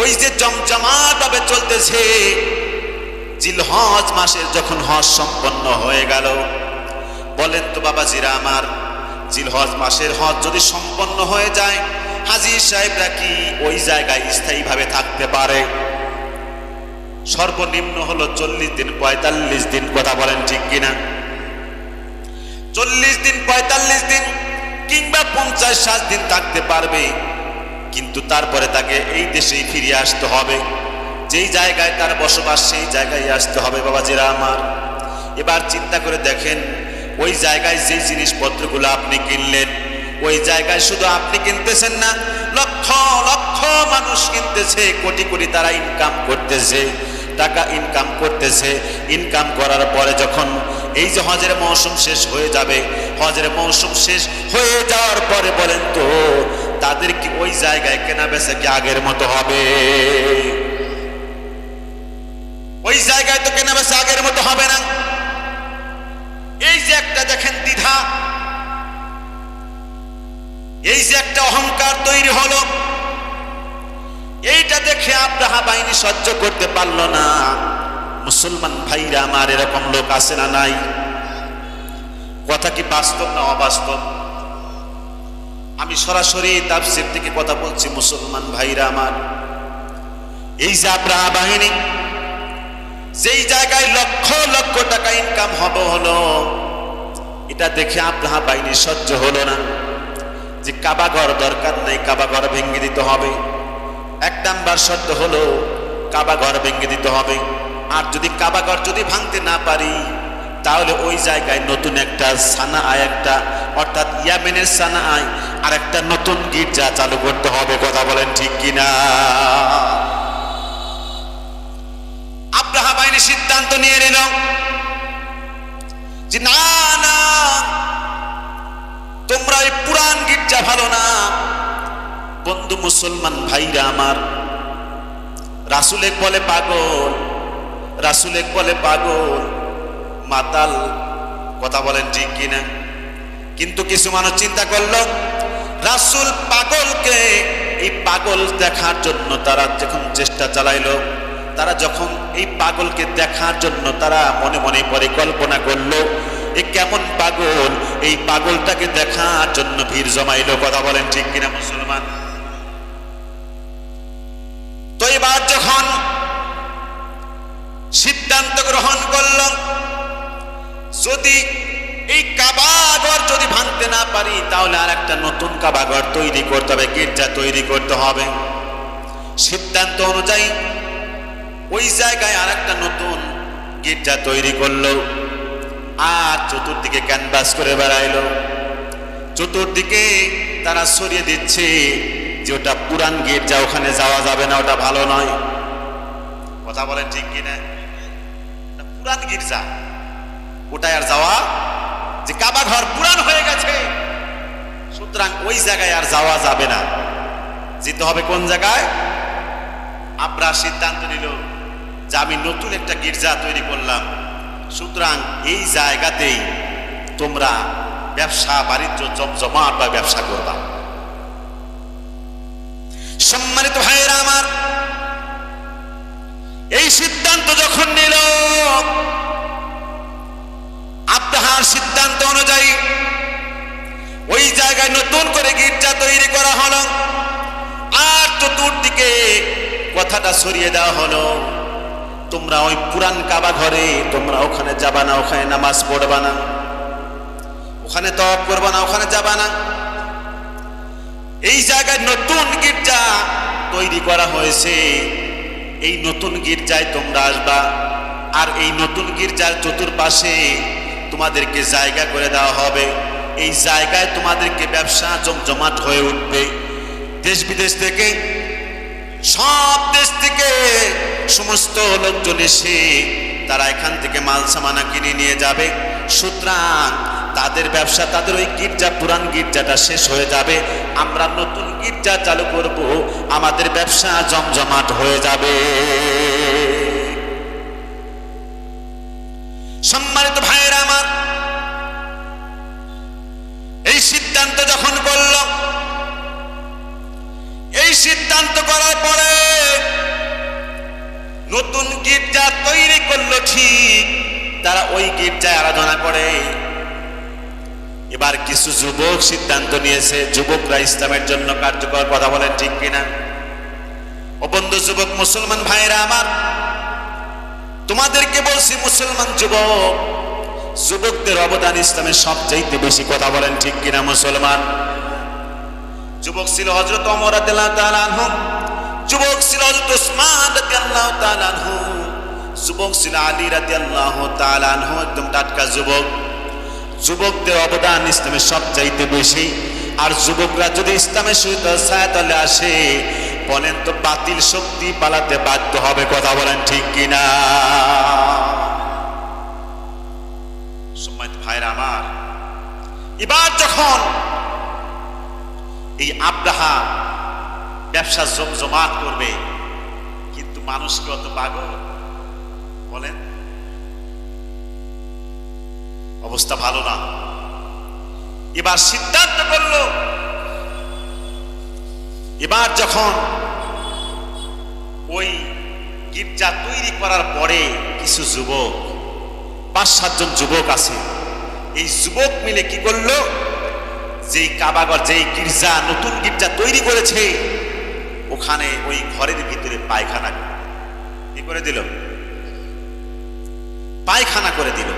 ওই যে জমজমাট ভাবে চলতেছে, জিলহজ মাসের যখন হজ সম্পন্ন হয়ে গেল, বলেন তো বাবাজিরা আমার, জিলহজ মাসের হজ যদি সম্পন্ন হয়ে যায়, হাজী সাহেবরা কি ওই জায়গায় স্থায়ীভাবে থাকতে পারে? সর্বনিম্ন হলো 40 দিন 45 দিন, কথা বলেন ঠিক কিনা? 40 দিন 45 দিন কিংবা 50-60 দিন থাকতে পারবে, কিন্তু তারপরে তাকে এই দেশেই ফিরে আসতে হবে, যেই জায়গায় তার বসবাস সেই জায়গায় আসতে হবে বাবাজিরা আমার। এবার চিন্তা করে দেখেন, ওই জায়গায় যেই জিনিসপত্রগুলো আপনি কিনলেন, ওই জায়গায় শুধু আপনি কিনতেছেন না, লক্ষ লক্ষ মানুষ কিনতেছে, কোটি কোটি তারা ইনকাম করতেছে, টাকা ইনকাম করতেছে। ইনকাম করার পরে যখন এই যে হজের মৌসুম শেষ হয়ে যাবে, হজের মৌসুম শেষ হয়ে যাওয়ার পরে বলেন তো তাদের কি ওই জায়গায় কেনা বেচা কি আগের মতো হবে? ওই জায়গায় তো কেনা বেচা আগের মতো হবে না। এই যে একটা দেখেন দ্বিধা, এই যে একটা অহংকার তৈরি হলো, এইটা দেখে আব্রাহা বাহিনী সহ্য করতে পারল না। মুসলমান ভাইরা আমার, এরকম লোক আছে না নাই? কথা কি বাস্তব না অবাস্তব? আমি সরাসরি তাফসীর থেকে কথা বলছি মুসলমান ভাইরা আমার। এই যে আব্রাহা বাহিনী যেই জায়গায় লক্ষ লক্ষ টাকা ইনকাম হলো, এটা দেখে আব্রাহা বাহিনী সহ্য হলো না যে কাবা ঘর দরকার নেই, কাবা ঘর ভেঙে দিতে হবে। 1 নাম্বার শর্ত হলো কাবা ঘর ভেঙে দিতে হবে। আর যদি কাবা ঘর যদি ভাঙতে না পারি, তাহলে ওই জায়গায় নতুন একটা সানাআয়, একটা অর্থাৎ ইয়ামেনের সানাআয় আর একটা নতুন গির্জা চালু করতে হবে, কথা বলেন ঠিক কিনা? আব্রাহা বাহিনী সিদ্ধান্ত নিয়ে নিল যে না না, তোমরা এই পুরান গির্জা ভালো না। বন্ধু মুসলমান ভাইরা আমার, রাসূল এক বলে পাগল, রাসূল এক বলে পাগল, মাতাল, কথা বলেন ঠিক কিনা? কিন্তু কিছু মানুষ চিন্তা করলো, রাসূল পাগলকে এই পাগল দেখার জন্য তারা যখন চেষ্টা চালাইলো, তারা যখন এই পাগলকে দেখার জন্য তারা মনে মনে পরিকল্পনা করলো, এ কেমন পাগল, এই পাগলটাকে দেখার জন্য ভিড় জমাইলো, কথা বলেন ঠিক কিনা মুসলমান? তো এবার যখন সিদ্ধান্ত গ্রহণ করল, যদি এই কাবাঘর যদি ভাঙতে না পারি, তাহলে আর একটা নতুন কাবাঘর তৈরি করতে হবে, গির্জা তৈরি করতে হবে। সিদ্ধান্ত অনুযায়ী ওই জায়গায় আর একটা নতুন গির্জা তৈরি করলো, আর চতুর্দিকে ক্যানভাস করে বেড়াইলো। চতুর্দিকে তারা সরিয়ে দিচ্ছে যে ওটা পুরান গির্জা, ওখানে যাওয়া যাবে না, ওটা ভালো নয়, কথা বলেন ঠিক কিনা? পুরান গির্জা, ওটাই আর যাওয়া, যে কাবা ঘর পুরান হয়ে গেছে, সুতরাং ওই জায়গায় আর যাওয়া যাবে না, যেতে হবে কোন জায়গায়? আব্রাহা সিদ্ধান্ত নিল যে আমি নতুন একটা গির্জা তৈরি করলাম, সুতরাং এই জায়গাতেই তোমরা ব্যবসা বাণিজ্য জমজমাট বা ব্যবসা করবা। সম্মানিত ভাইয়েরা আমার, এই সিদ্ধান্ত যখন নিল, আব্রাহার সিদ্ধান্ত অনুযায়ী ওই জায়গায় নতুন করে গির্জা তৈরি করা হলো, আর চতুর্দিকে কথাটা সরিয়ে দেওয়া হলো, তোমরা ওই পুরান কাবা ঘরে তোমরা ওখানে যাবা না, ওখানে নামাজ পড়বা না, ওখানে তওয়াফ করবা না, ওখানে যাবা না। এই জায়গায় নতুন গির্জা তৈরি করা হয়েছে, এই নতুন গির্জায় তোমরা আসবা, আর এই নতুন গির্জার চতুর্পাশে তোমাদেরকে জায়গা করে দেওয়া হবে। এই জায়গায় তোমাদেরকে ব্যবসা জমজমাট হয়ে উঠবে। দেশ বিদেশ থেকে, সব দেশ থেকে সমস্ত লোকজন এসে তারা এখান থেকে মাল সামানা কিনে নিয়ে যাবে। সুতরাং তাদের ব্যবসা, তাদের ওই গির্জা, পুরান গির্জাটা শেষ হয়ে যাবে, আমরা নতুন গির্জা চালু করব, আমাদের ব্যবসা জমজমাট হয়ে যাবে। সম্মানিত ভাইয়েরা আমার, এই সিদ্ধান্ত যখন করল, এই সিদ্ধান্ত করার পরে নতুন গির্জা তৈরি করলো তারা ওই গির্জায় আরাধনা করে। এবার কিছু যুবক সিদ্ধান্ত নিয়েছে, যুবকরা ইসলামের জন্য কার্যকর, কথা বলেন ঠিক কিনা? ও বন্ধু যুবক মুসলমান ভাইরা আমার, তোমাদেরকে বলছি মুসলমান যুবক, যুবকদের অবদান ইসলামের সবচাইতে বেশি, কথা বলেন ঠিক কিনা মুসলমান? যুবক ছিল হযরত ওমর রাদিয়াল্লাহু তাআলা আনহু, যুবক ছিল হযরত উসমান রাদিয়াল্লাহু তাআলা আনহু, যুবক ছিল আলী রাদিয়াল্লাহু তাআলা আনহু, একদম টাটকা যুবক। যুবকদের অবদান ইসলামের সবচাইতে বেশি। আর যুবকরা যদি ইসলামের সহিত ছায়াতলে আসে, বলেন তো বাতিল শক্তি পালাতে বাধ্য হবে, কথা বলেন ঠিক কিনা? সম্মানিত ভাইরা আমার, এবার যখন এই আব্রাহা ব্যবসা জমজমাট করবে, কিন্তু মানুষ কত পাগল বলেন, অবস্থা ভালো না। এবার সিদ্ধান্ত করলো, এবার যখন ওই গির্জা তৈরি করার পরে কিছু যুবক, 5-7 জন যুবক আছে, এই যুবক মিলে কি করলো, যেই কাবাঘর, যেই গির্জা, নতুন গির্জা তৈরি করেছে, ওখানে ওই ঘরের ভিতরে পায়খানা কি করে দিল, পায়খানা করে দিল।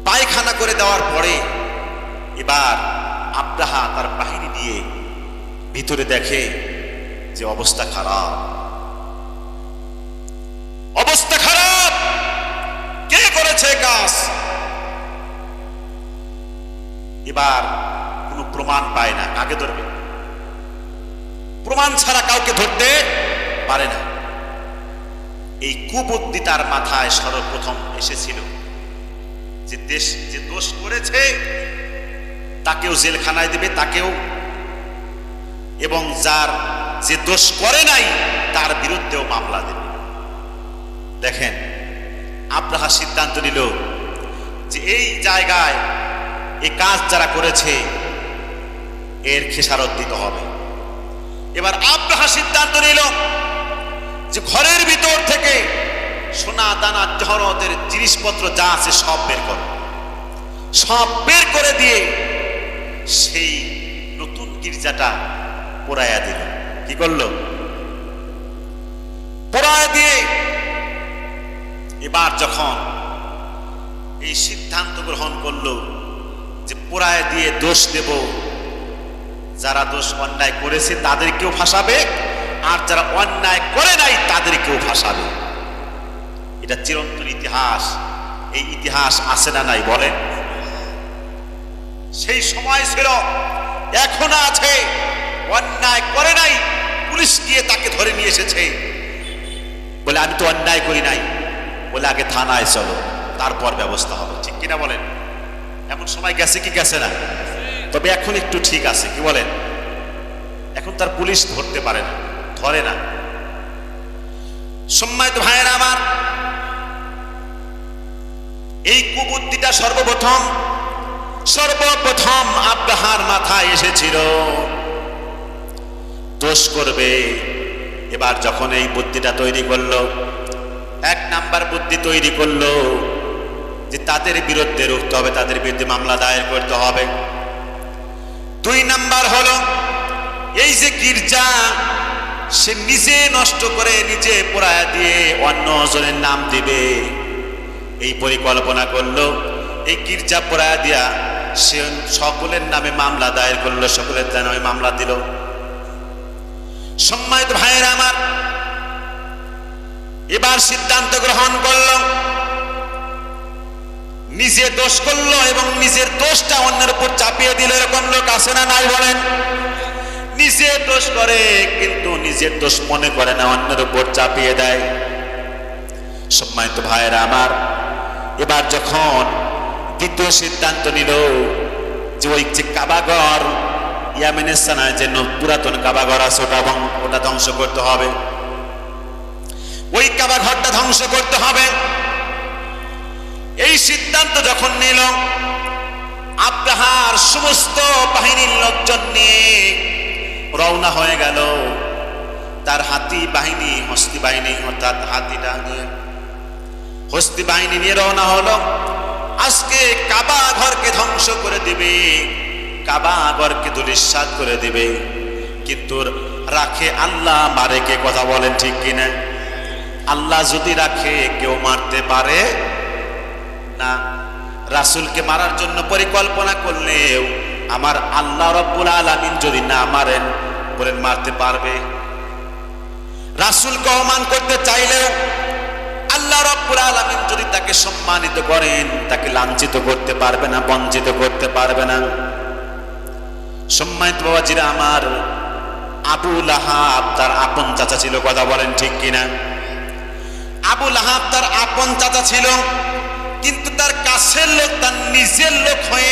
পায়খানা করে দেওয়ার পরে এবার আব্রাহা তার বাহিনী নিয়ে ভিতরে দেখে যে অবস্থা খারাপ, অবস্থা খারাপ। কে করেছে কাজ? এবার কোনো প্রমাণ পায় না, কাকে ধরবে? প্রমাণ ছাড়া কাউকে ধরতে পারে না। এই কুবুদ্ধি তার মাথায় সর্বপ্রথম এসেছিল, যে দোষ করেছে তাকেও জেলখানায় দিবে, তাকেও, এবং যার যে দোষ করে নাই তার বিরুদ্ধেও মামলা দেবে। দেখেন, আব্রাহা সিদ্ধান্ত নিল যে এই জায়গায় এই কাজ যারা করেছে এর খেসারত দিতে হবে। এবার আব্রাহা সিদ্ধান্ত নিল যে ঘরের ভিতর থেকে সোনা দানা জহরতের জিনিসপত্র যা আছে সব বের করো, সব বের করে দিয়ে সেই নতুন গির্জাটা পোড়াইয়া দিল। কি করলো? পোড়াইয়া দিয়ে এবার যখন এই সিদ্ধান্ত গ্রহণ করলো যে পোড়াইয়া দিয়ে দোষ দেব, যারা দোষ অন্যায় করেছে তাদেরকেও ফাঁসাবে, আর যারা অন্যায় করে নাই তাদেরকেও ফাঁসাবে। এটা চিরন্তন ইতিহাস। এই ইতিহাস আছে না নাই বলেন? সেই সময় ছিল, এখনো আছে। অন্যায় করে নাই, পুলিশ গিয়ে তাকে ধরে নিয়ে এসেছে, বলে আমি তো অন্যায় করি নাই, বলে আগে থানায় চলো, তারপর ব্যবস্থা হবে। ঠিক কিনা বলেন? এমন সময় গেছে কি গেছে না? তবে এখন একটু ঠিক আছে, কি বলেন? এখন তার পুলিশ ধরতে পারে না, ধরে না। সম্মানিত ভাইয়েরা আমার, এই কুবুদ্ধিটা সর্বপ্রথম আব্রাহার মাথায় এসেছিল, দোষ করবে। এবার যখন এই বুদ্ধিটা তৈরি করলো, 1 নাম্বার বুদ্ধি তৈরি করলো যে তাদের বিরুদ্ধে রুখতে হবে, তাদের বিরুদ্ধে মামলা দায়ের করতে হবে। 2 নাম্বার হলো এই যে গির্জা সে নিজে নষ্ট করে নিজে পোড়ায়া দিয়ে অন্য জনের নাম দিবে, এই পরিকল্পনা করলো। এই গির্জা পোড়ায়া দিয়া সে সকলের নামে মামলা দায়ের করলো, সকলের নামে মামলা দিল। সম্মানিত ভাইয়েরা আমার, এবার সিদ্ধান্ত গ্রহণ করলো, নিজে দোষ করলো এবং নিজের দোষটা অন্যের উপর চাপিয়ে দিল। এরকম লোক আছে না নাই বলেন? নিজে দোষ করে কিন্তু নিজের দোষ মনে করে না, অন্যের উপর চাপিয়ে দেয়। সম্মানিত ভাইয়েরা আমার, এবার যখন দ্বিতীয় সিদ্ধান্ত নিল যে ওই যে কাবাঘর, ইয়ামেনের সানায় যে পুরাতন কাবাঘর আছে ওটা ধ্বংস করতে হবে, ওই কাবাঘরটা ধ্বংস করতে হবে। এই সিদ্ধান্ত যখন নিল, আব্রাহার সমস্ত বাহিনীর লোকজন নিয়ে রওনা হয়ে গেল। তার হাতি বাহিনী, হস্তি বাহিনী অর্থাৎ হাতিটা নিয়ে হস্তি বাহিনী নিয়ে রওনা হলো। আজকে কাবা ঘরকে ধ্বংস করে দিবে, কাবা ঘরকে ধূলিসাৎ করে দিবে। কিন্তু রাখে আল্লাহ, মারে কে? কথা বলেন ঠিক কিনা? আল্লাহ যদি রাখে কেউ মারতে পারে না। রাসূলকে মারার জন্য পরিকল্পনা করলেও আমার আল্লাহ রাব্বুল আলামিন যদি না মারেন, বলেন মারতে পারবে? রাসূলকে অপমান করতে চাইলেও আল্লাহ রাব্বুল আলামিন যদি তাকে সম্মানিত করেন, তাকে লাঞ্ছিত করতে পারবে না, বঞ্চিত করতে পারবে না। সম্মানিত বাবাজিরা আমার, আবু লাহাব তার আপন চাচা ছিল। কথা বলেন ঠিক কিনা? আবু লাহাব তার আপন চাচা ছিল, কিন্তু তার কাছের লোক, তার নিজের লোক হয়ে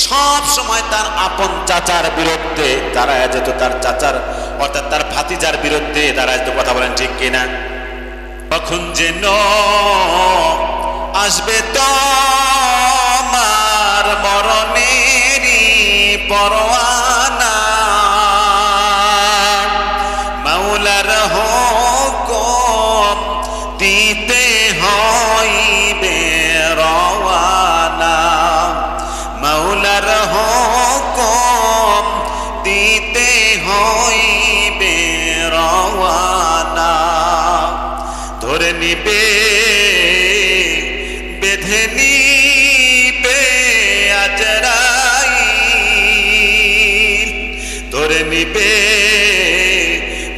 সব সময় তার আপন চাচার বিরুদ্ধে দাঁড়ায় যেত, তার চাচার অর্থাৎ তার ভাতিজার বিরুদ্ধে দাঁড়ায় যেত। কথা বলেন ঠিক কিনা? কখন যেন আসবে তোমার মরণেরই পরোয়ানা, মাওলার হুকুম দিতে হইবে রওয়ানা, মাওলার হুকুম দিতে হইবে রওয়ানা। ধরে নিবে, বেঁধে নিবে আজরাইল, ধরে নিবে,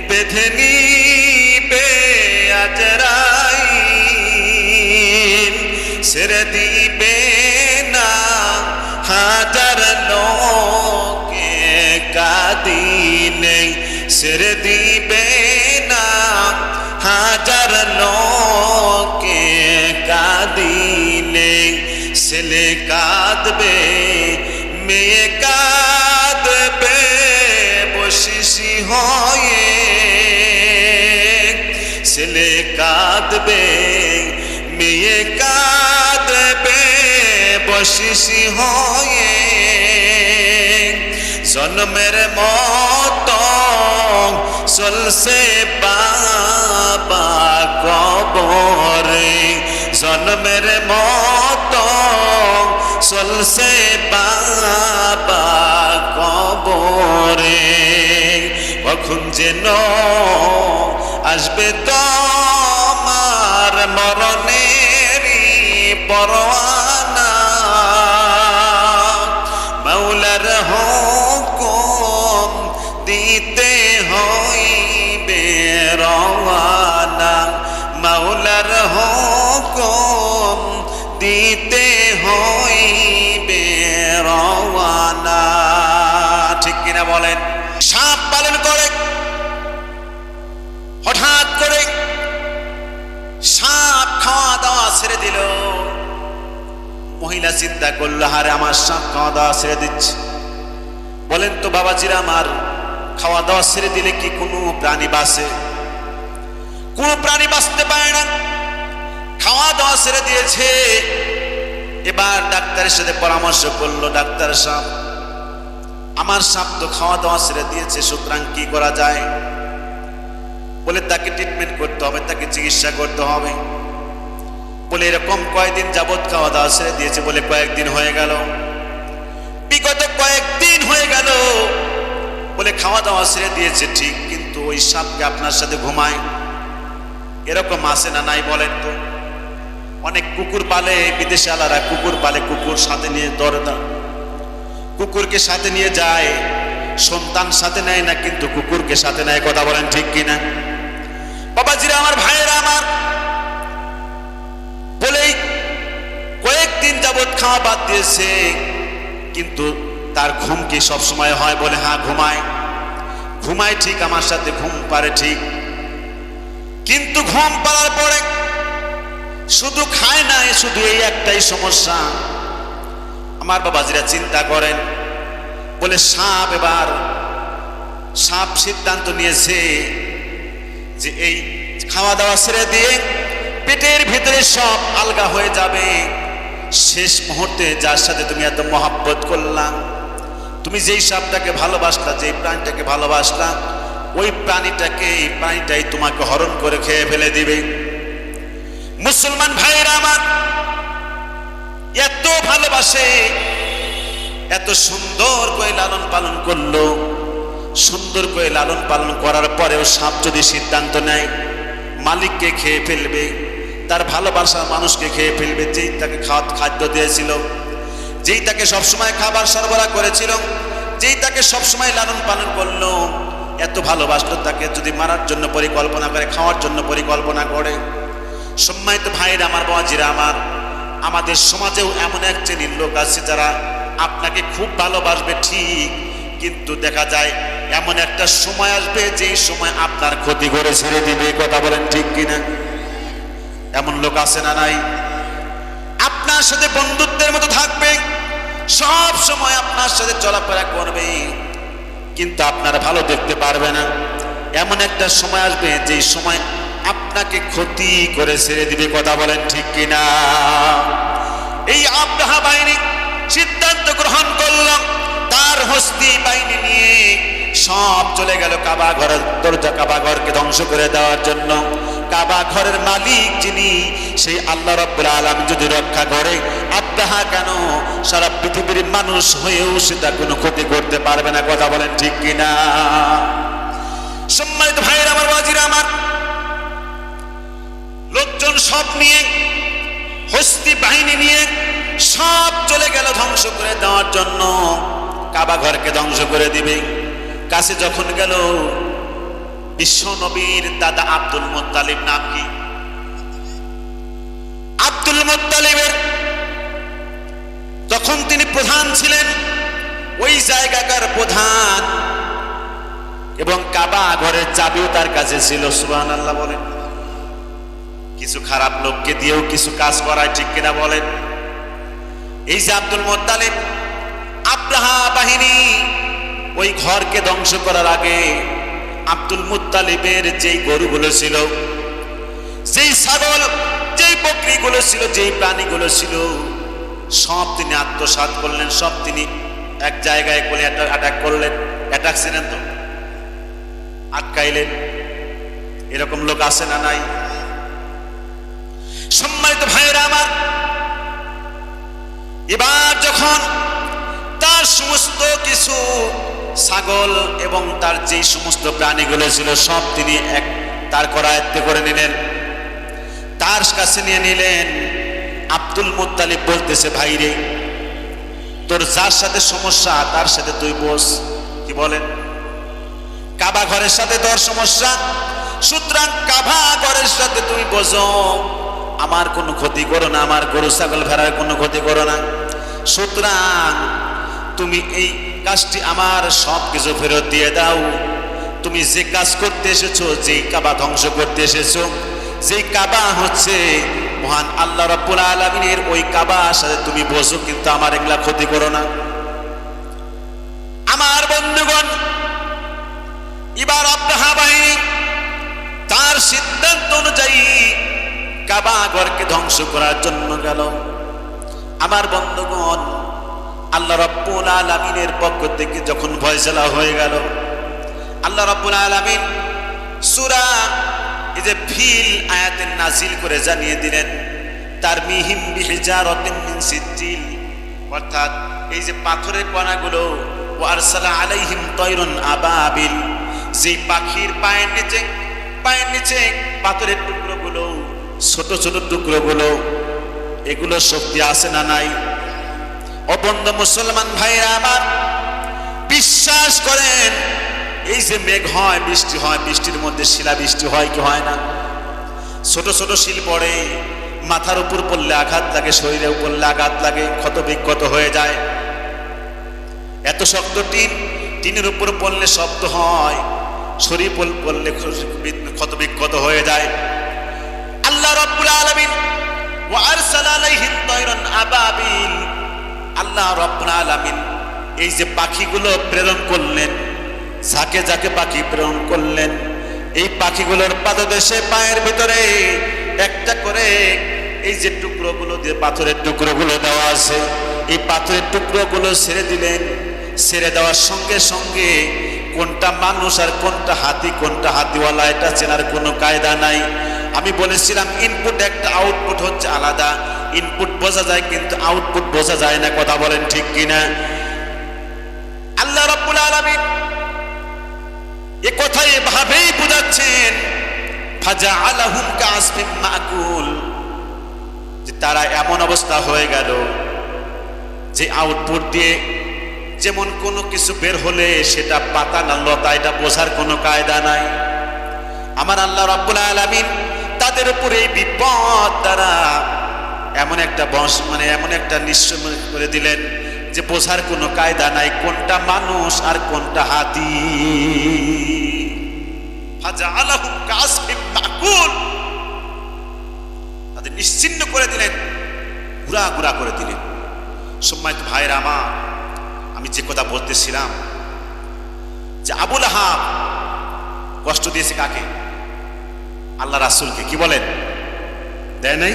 বেঁধে নিবে আজরাইল। ছেড়ে দিবে না হাজার লোকে কাঁদিনে, ছেড়ে দিবে না হাজার লোকে কাঁদিনে। ছেলে কাঁদবে, মেয়ে কাঁদবে বশিসি হয়ে, ছেলে কাঁদবে, মেয়ে কাঁদবে বশিসি হয়ে। জন্মের মতো চলছে বাবা কবরে, জন্মের মতো চলছে বাবা কবরে। কখন যেন আসবে তোমার মরণেরই পরোয়ানা, মাওলার হুকুম দিতে হইবে রওয়ানা, মাওলার হুকুম দিতে হইবে রওয়ানা। ঠিক কিনা বলেন? সাপ পালন করে হঠাৎ করে সাপ খাওয়া দাওয়া ছেড়ে দিল। মহিলা চিন্তা করলো, হারে আমার সাপ খাওয়া দাওয়া ছেড়ে দিচ্ছে। বলেন তো বাবাজিরা আমার, খাওয়া দাওয়া ছেড়ে দিলে কি কোনো প্রাণী বাঁচে? কোনো প্রাণী বাঁচতে পারে না। খাওয়া দাওয়া ছেড়ে দিয়েছে। এবার ডাক্তারের সাথে পরামর্শ করলো, ডাক্তার সাহেব আমার সাপ তো খাওয়া দাওয়া ছেড়ে দিয়েছে, সুতরাং কি করা যায়? বলে তাকে ট্রিটমেন্ট করতে হবে, তাকে চিকিৎসা করতে হবে। বলে এরকম কয়েকদিন যাবৎ খাওয়া দাওয়া ছেড়ে দিয়েছে। বলে কয়েকদিন হয়ে গেল, বিগত কয়েকদিন হয়ে গেল। বলে খাওয়া দাওয়া ছেড়ে দিয়েছে ঠিক, কিন্তু ওই সাপকে আপনার সাথে ঘুমায়, এরকম আছে না নাই বলেন তো? অনেক কুকুর পালে, বিদেশে আলারা কুকুর পালে, কুকুর সাথে নিয়ে দরদা, কুকুরকে সাথে নিয়ে যায়, সন্তান সাথে নেয় না, কিন্তু কুকুরকে সাথে নেয়। কথা বলেন ঠিক কিনা? বাবাজিরা আমার, ভাইয়েরা আমার, বলেই কয়েকদিন যাবৎ খাওয়া বাদ দিয়েছে, কিন্তু তার ঘুম কি সব সময় হয়? বলে হ্যাঁ ঘুমায়। ঘুমায় ঠিক, আমার সাথে ঘুম পারে ঠিক, কিন্তু ঘুম পাড়ার পরে শুধু খায় না, শুধু এই একটাই সমস্যা। আমার বাবাজিরা চিন্তা করেন। বলে সাপ, এবার সাপ সিদ্ধান্ত নিয়েছে যে এই খাওয়া দাওয়া ছেড়ে দিয়ে পেটের ভিতরে সব আলগা হয়ে যাবে। শেষ মুহূর্তে যার সাথে তুমি এত মহাব্বত করলাম, তুমি যেই সাপটাকে ভালোবাসলা, যেই প্রাণীটাকে ভালোবাসলা, ওই প্রাণীটাকে, এই প্রাণীটাই তোমাকে হরণ করে খেয়ে ফেলে দিবে। মুসলমান ভাইরা আমার, এত ভালোবাসে, এত সুন্দর করে লালন পালন করলো। সুন্দর করে লালন পালন করার পরেও সাপ যদি সিদ্ধান্ত নেয় মালিককে খেয়ে ফেলবে, তার ভালোবাসার মানুষকে খেয়ে ফেলবে, যেই তাকে খাদ্য দিয়েছিল, যেই তাকে সবসময় খাবার সরবরাহ করেছিল, যেই তাকে সবসময় লালন পালন করলো, এত ভালোবাসলো, তাকে যদি মারার জন্য পরিকল্পনা করে, খাওয়ার জন্য পরিকল্পনা করে। সম্মানিত ভাইরা আমার, বাবাজিরা আমার, আমাদের সমাজেও এমন এক শ্রেণীর লোক আছে যারা আপনাকে খুব ভালোবাসবে ঠিক, কিন্তু দেখা যায় এমন একটা সময় আসবে যেই সময় আপনার ক্ষতি করে ছেড়ে দিবে। কথা বলেন ঠিক কিনা? এমন লোক আছে না নাই? আপনার সাথে বন্ধুত্বের মতো থাকবে, সব সময় আপনার সাথে চলাফেরা করবে, কিন্তু আপনার ভালো দেখতে পারবে না। এমন একটা সময় আসবে যেই সময় আপনাকে ক্ষতি করে ছেড়ে দিবে। কথা বলেন ঠিক কিনা? এই আব্রাহা বাহিনী সিদ্ধান্ত গ্রহণ করলাম, তার হস্তি বাহিনী নিয়ে সব চলে গেল কাবা ঘরের দরজা, কাবা ঘরকে ধ্বংস করে দেওয়ার জন্য। কাবা ঘরের মালিক যিনি, সেই আল্লাহ রাব্বুল আলামিন যদি রক্ষা করে, আব্রাহা কেন, সারা পৃথিবীর মানুষ হয়েও সেটা কোনো ক্ষতি করতে পারবে না। কথা বলেন ঠিক কিনা? সম্মানিত ভাইরা আমার, বাজিরা আমার, লোকজন সব নিয়ে, হস্তি বাহিনী নিয়ে সব চলে গেল ধ্বংস করে দেওয়ার জন্য, কাবা ঘরকে ধ্বংস করে দিবে। কাছে যখন গেল, বিশ্ব নবীর দাদা আব্দুল মুত্তালিব, নাম কি? আব্দুল মুত্তালিবের তখন তিনি প্রধান ছিলেন, ওই জায়গাকার প্রধান, এবং কাবা ঘরের চাবিও তার কাছে ছিল। সুবহানাল্লাহ বলেন। কিছু খারাপ লোককে দিয়েও কিছু কাজ করায়, ঠিক কিনা বলেন? এই যে আব্দুল মুত্তালিব, আব্রাহা বাহিনী ওই ঘরকে ধ্বংস করার আগে আব্দুল মুত্তালিবের যেই গরুগুলো ছিল, যেই ছাগল, যেই বকরিগুলো ছিল, যেই প্রাণীগুলো ছিল, সব তিনি আত্মসাৎ করলেন, সব তিনি এক জায়গায় করে অ্যাটাক করলেন। অ্যাটাক ছিলেন তো, আটকাইলেন। এরকম লোক আছে না নাই? সম্মানিত ভাইয়েরা আমার, এবার যখন তার সমস্ত কিছু ছাগল এবং তার যে সমস্ত প্রাণীগুলো ছিল সব তিনি তার করায়ত্তে করে নিলেন, তার কাছে নিয়ে নিলেন। আব্দুল মুত্তালিব বলতেছে, ভাই রে, তোর যার সাথে সমস্যা তার সাথে তুই বস। কি বলেন? কাবা ঘরের সাথে তোর সমস্যা, সুতরাং কাবা ঘরের সাথে তুমি বসো, আমার কোনো ক্ষতি করো না, আমার গরু ছাগল ভেড়ার কোনো ক্ষতি করো না। সুতরাং তুমি এই কাজটি আমার সব কিছু ফেরত দিয়ে দাও। তুমি যে কাজ করতে এসেছো, যেই কাবা ধ্বংস করতে এসেছো, যেই কাবা হচ্ছে মহান আল্লাহ রাব্বুল আলামিনের, ওই কাবার সাথে তুমি বসো, কিন্তু আমার এগুলা ক্ষতি করো না। আমার বন্ধুগণ, এবার আব্রাহা বাহিনী তার সিদ্ধান্ত অনুযায়ী কাবা ঘরকে ধ্বংস করার জন্য গেল। আমার বন্ধুগণ, আল্লাহ রাব্বুল আলামিনের পক্ষ থেকে যখন ফয়সালা হয়ে গেল, আল্লাহ রাব্বুল আলামিন সূরা এই যে ফিল আয়াতে নাজিল করে জানিয়ে দিলেন, তারমিহিম বিহিজারাতিন মিন সিজ্জিল, অর্থাৎ এই যে পাথরের কণাগুলো, ওয়া আরসালা আলাইহিম তায়রুন আবাবিল, যেই পাখির পায়ের নিচে পাথরের টুকরোগুলো, ছোট ছোট টুকরোগুলো, এগুলো শক্তি আছে না নাই? অবন্ধ মুসলমান ভাইরা আমার, বিশ্বাস করেন, এই যে মেঘ হয়, বৃষ্টি হয়, বৃষ্টির মধ্যে শিলা বৃষ্টি হয় কি হয় না? ছোট ছোট শিল পড়ে, মাথার উপর পড়লে আঘাত লাগে, শরীরের উপর আঘাত লাগে, ক্ষত বিক্ষত হয়ে যায়। এত শক্ত টিনের উপর পড়লে শব্দ হয়, শরীর পড়লে ক্ষত বিক্ষত হয়ে যায়। আল্লাহ রাব্বুল আলামিন ওয়া আরসালা আলাইহিম তায়রান আবাবিল, আল্লাহ রাব্বুল আলামিন এই যে পাখিগুলো প্রেরণ করলেন, ঝাঁকে ঝাঁকে পাখি প্রেরণ করলেন। এই পাখিগুলোর পাদদেশে, পায়ের ভিতরে একটা করে এই যে টুকরোগুলো দিয়ে, পাথরের টুকরোগুলো দেওয়া আছে, এই পাথরের টুকরোগুলো ছেড়ে দিলেন। ছেড়ে দেওয়ার সঙ্গে সঙ্গে কোনটা মানুষ আর কোনটা হাতি, কোনটা হাতিওয়ালা, এটা চেনার কোনো কায়দা নাই। আমি বলেছিলাম ইনপুট একটা, আউটপুট হচ্ছে আলাদা। ইনপুট বোঝা যায় কিন্তু আউটপুট বোঝা যায় না, কথা বলেন ঠিক কিনা? আল্লাহ রাব্বুল আলামিন এ কথা এভাবেই বুঝাচ্ছেন, ফাজআলাহুম কাসফিম মাকুল, যে তারা এমন অবস্থা হয়ে গেল যে আউটপুট দিয়ে যেমন কোনো কিছু বের হলে সেটা পাতা না লতা, এটা বোঝার কোনো কায়দা নাই। আমার আল্লাহ রাব্বুল আলামিন তাদের উপরে এই বিপদ দ্বারা এমন একটা এমন একটা নিশ্চয় করে দিলেন যে বোঝার কোনো কায়দা নাই কোনটা মানুষ আর কোনটা হাতি। ফাজআলাহুম কাসফিম মাকুল, তাদের নিশ্চিহ্ন করে দিলেন, গুড়া গুড়া করে দিলেন। সম্মানিত ভাইরা আমার, আমি যে কথা বলতেছিলাম যে আবু লাহাব কষ্ট দিয়েছে কাকে? আল্লাহ রাসূলকে। কি বলেন? দেয় নাই?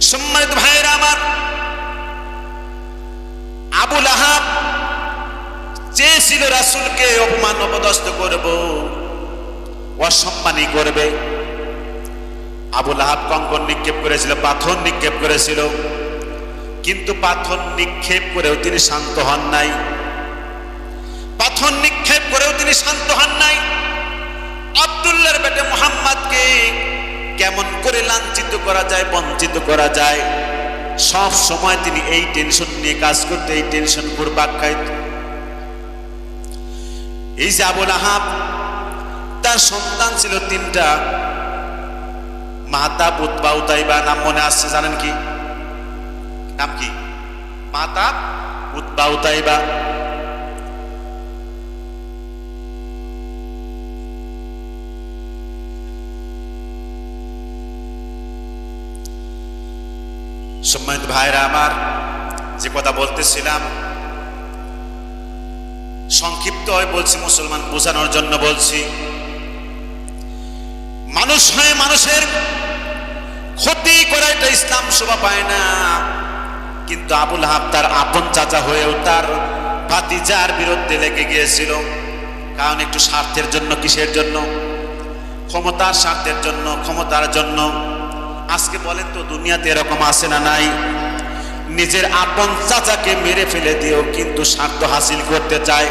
সম্মানিত ভাইরা আমার, আবু লাহাব চেয়েছিল রাসূলকে অপমান অপদস্থ করব, অসম্মানী করবে। আবু লাহাব কঙ্কর নিক্ষেপ করেছিল, পাথর নিক্ষেপ করেছিল, কিন্তু পাথর নিক্ষেপ করেও তিনি শান্ত হন নাই। পাথর নিক্ষেপ করেও তিনি শান্ত হন নাই। আব্দুল্লাহর বেটা মুহাম্মদকে কেমন করে লাঞ্ছিত করা যায়, বঞ্চিত করা যায়, সব সময় তিনি এই টেনশন নিয়ে কাজ করতে, এই টেনশন ঘুরপাক খাইত। এই যে আবু লাহাব, তার সন্তান ছিল তিনটা। মাহতাব, উতবা, উতাইবা, নাম মনে আসছে? জানেন কি নাম? কি? Mahtab, Utba, Utaiba. সম্মানিত ভাইরা আমার, যে কথা বলতেছিলাম সংক্ষিপ্ত হয় বলছি, মুসলমান বোঝানোর জন্য বলছি। মানুষ হয়ে মানুষের ক্ষতি করা এটা ইসলাম শোভা পায় না। কিন্তু আবু লাহাব তার আপন চাচা হয়েও তার ভাতিজার বিরুদ্ধে লেগে গিয়েছিল। কারণ একটু স্বার্থের জন্য। কিসের জন্য? ক্ষমতার স্বার্থের জন্য, ক্ষমতার জন্য। আজকে বলেন তো দুনিয়াতে এরকম আছে না নাই? নিজের আপন চাচাকে মেরে ফেলে দিয়েও কিন্তু স্বার্থ হাসিল করতে চায়।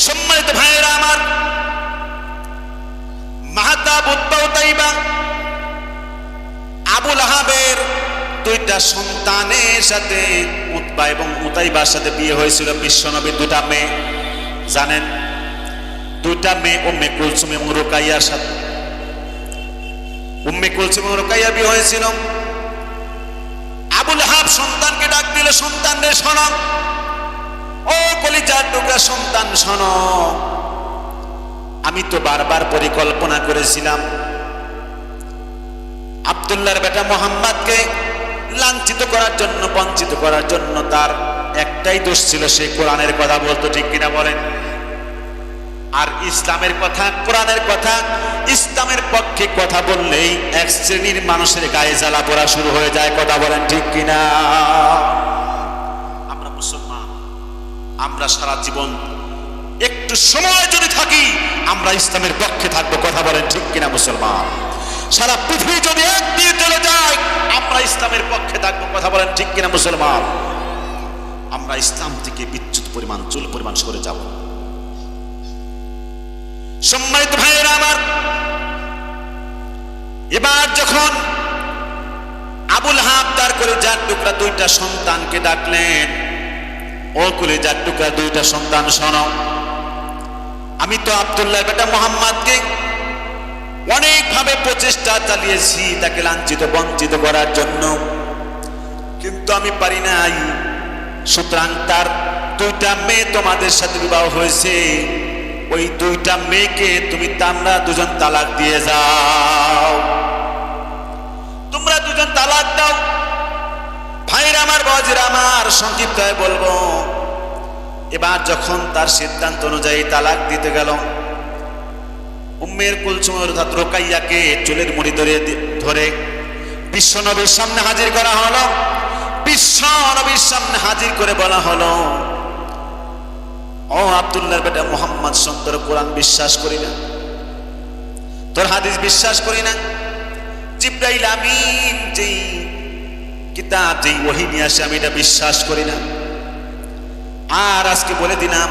সম্মানিত ভাইয়েরা আমার, মাহতাব, উতবা, উতাইবা, আবু লাহাবের দুইটা সন্তানের সাথে, উতবা এবং উতাইবার সাথে বিয়ে হয়েছিল বিশ্বনবীর দুটা মেয়ে। জানেন? দুইটা মেয়ে উম্মে কুলসুম এবং রুকাইয়ার সাথে। উম্মে কুলসুম এবং রুকাইয়া বিয়ে হয়েছিল। আবু লাহাব সন্তানকে ডাক দিল, সন্তান রে শোনো, ও কলিজার টুকরা সন্তান শোনো, আমি তো বারবার পরিকল্পনা করেছিলাম আব্দুল্লাহর বেটা মুহাম্মদকে লাঞ্ছিত করার জন্য, বঞ্চিত করার জন্য। তার একটাই দোষ ছিল, সে কোরআনের কথা বলতো। ঠিক কিনা বলেন? আর ইসলামের কথা, কোরআনের কথা, ইসলামের পক্ষে কথা বললেই এক শ্রেণীর মানুষের গায়ে জ্বালা পোড়া শুরু হয়ে যায়। কথা বলেন ঠিক কিনা? আমরা মুসলমান, আমরা সারা জীবন একটু সময় যদি থাকি আমরা ইসলামের পক্ষে থাকবো। কথা বলেন ঠিক কিনা মুসলমান? সারা পৃথিবী যদি এক দিয়ে চলে যায় আমরা ইসলামের পক্ষে থাকবো। কথা বলেন ঠিক কিনা মুসলমান? আমরা ইসলাম থেকে বিচ্যুত পরিমাণ, চুল পরিমাণ সরে যাব। সম্মানিত ভাইয়েরা আমার, এবার যখন আবু লাহাব তার কলিজার টুকরা দুইটা সন্তানকে ডাকলেন, ও কলিজার টুকরা দুইটা সন্তান শোনো, আমি তো আব্দুল্লাহর বেটা মুহাম্মদকে অনেকভাবে প্রচেষ্টা চালিয়েছি তাকে লাঞ্ছিত, বঞ্চিত করার জন্য, কিন্তু আমি পারি নাই। সুতরাং তার দুইটা মেয়ে তোমাদের সাথে বিবাহ হয়েছে, ওই দুইটা মেয়েকে তুমি তোমরা দুজন তালাক দিয়ে যাও। তোমরা দুজন তালাক দাও। ভাইরা আমার, বাজিরা আমার, সংক্ষিপ্ত হয়ে বলবো, এবার যখন তার সিদ্ধান্ত অনুযায়ী তালাক দিতে গেল, উম্মের কুলসুম অর্থাৎ রুকাইয়াকে চুলের মুড়ি ধরে বিশ্বনবীর সামনে হাজির করা হলো। বিশ্বনবীর সামনে হাজির করে বলা হলো, ও আব্দুল্লাহর বেটা মুহাম্মদ, সন্তর কোরআন বিশ্বাস করি না, তোর হাদিস বিশ্বাস করি না। জিবরাইল আমিন যেই কিতাব যেই ওহী নিয়ে আসে আমি এটা বিশ্বাস করি না। আর আজকে বলে দিলাম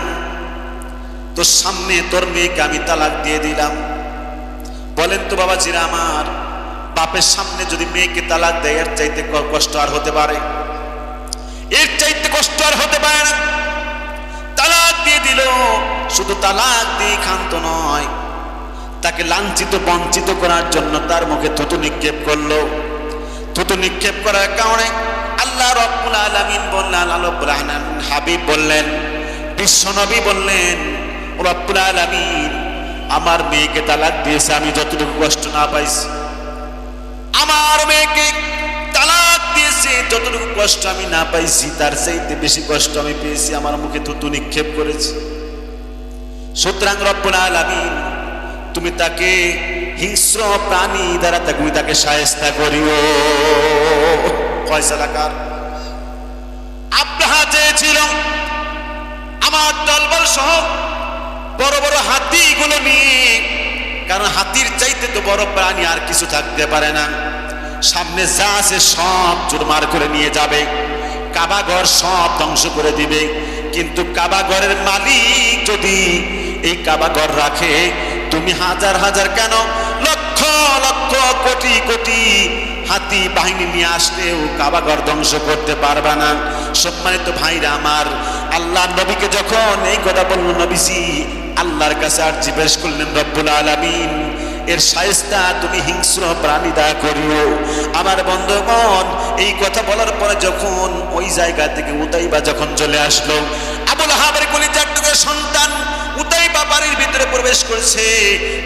তোর সামনে তোর মেয়েকে আমি তালাক দিয়ে দিলাম। বলেন তো বাবাজিরা আমার, বাপের সামনে যদি মেয়েকে তালাক দেয় এর চাইতে কষ্ট আর হতে পারে? এর চাইতে কষ্ট আর হতে পারে না। তালাক দিয়ে দিল, শুধু তালাক দিয়ে ক্ষান্ত নয়, তাকে লাঞ্ছিত বঞ্চিত করার জন্য তার মুখে থুতু নিক্ষেপ করলো। থুতু নিক্ষেপ করার কারণে আল্লাহ রাব্বুল আলামিন বললেন, হাবিব বললেন, বিশ্বনবী বললেন, রাব্বুল আলামিন আমার মেয়েকে তালাক দিয়েছে, আমি যতটুকু কষ্ট না পাইছি, আমার মেয়েকে তালাক দিয়েছে যতটুকু কষ্ট আমি না পাইছি তার চাইতে বেশি কষ্ট আমি পেয়েছি, আমার মুখে থুতু নিক্ষেপ করেছে। সুতরাং রব্বুল আলামিন তুমি তাকে হিংস্র প্রাণী দ্বারা তুমি তাকে শায়েস্তা করিও। ফয়সালা কার? আব্রাহা চেয়েছিল আমার দলবল সহ বড় বড় হাতিগুলো নিয়ে, কারণ হাতির চাইতে তো বড় প্রাণী আর কিছু থাকতে পারে না, সামনে যা আছে সব চুরমার করে নিয়ে যাবে, কাবাঘর সব ধ্বংস করে দিবে। কিন্তু কাবাঘরের মালিক যদি এই কাবাঘর রাখে, তুমি হাজার হাজার কেন লক্ষ লক্ষ কোটি কোটি হাতি বাহিনী নিয়ে আসলেও কাবাঘর ধ্বংস করতে পারবে না। সম্মানিত ভাইরা আমার, আল্লাহ নবীকে যখন এই কথা বলল, নবীজি আল্লাহর কাছে আরজি পেশ করলেন, রব্বুল আলামিন এর শায়েস্তা তুমি হিংস্র প্রাণী দয়া করিও। আমার বন্ধুগণ, এই কথা বলার পরে যখন ওই জায়গা থেকে উতাইবা যখন চলে আসলো, আবু লাহাবের কলিজার টুকরা সন্তান উতাইবা বাড়ির ভিতরে প্রবেশ করছে।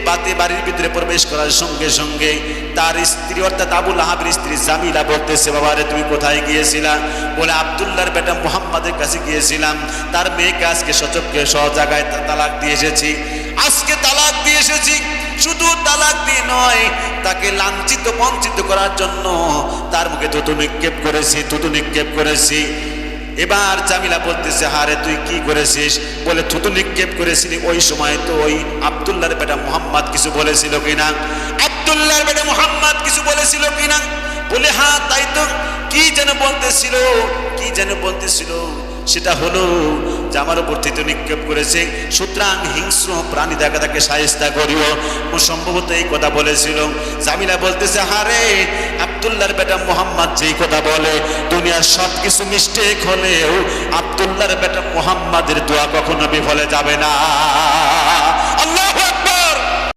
বাতে বাড়ির ভিতরে প্রবেশ করার সঙ্গে সঙ্গে তার স্ত্রী অর্থাৎ আবু লাহাবের স্ত্রী জামিলা বলতেছে, বাবারে তুমি কোথায় গিয়েছিলা? বলে আব্দুল্লাহর বেটা মুহাম্মাদের কাছে গিয়েছিলাম, তার মেয়েকে আজকে সচক্ষে সহ জায়গায় তালাক দিয়ে এসেছি। আজকে তালাক দিয়ে এসেছি, শুধু তালাক দিয়ে নয়, তাকে লাঞ্ছিত বঞ্চিত করার জন্য তার মুখে থুতু নিক্ষেপ করেছি, থুতু নিক্ষেপ করেছি। এবার জামিলা বলতেছে, হারে তুই কি করেছিস? বলে থুতু নিক্ষেপ করেছিলি। ওই সময় তো ওই আব্দুল্লাহর বেটা মুহাম্মদ কিছু বলেছিল কিনা? আব্দুল্লাহর বেটা মুহাম্মদ কিছু বলেছিল কিনা? বলে হ্যাঁ তাই তো। কি যেন বলতেছিল, কি যেন বলতেছিল, সেটা হলো যে আমার উপর থুতু নিক্ষেপ করেছে, সুতরাং হিংস্র প্রাণী দেখা তাকে শায়েস্তা করিও। ও সম্ভবত এই কথা বলেছিল। জামিলা বলতেছে, হারে আব্দুল্লাহর বেটা মুহাম্মদ যেই কথা বলে, দুনিয়ার সব কিছু মিস্টেক হলেও আব্দুল্লাহর বেটা মুহাম্মাদের দোয়া কখনো বিফলে যাবে না।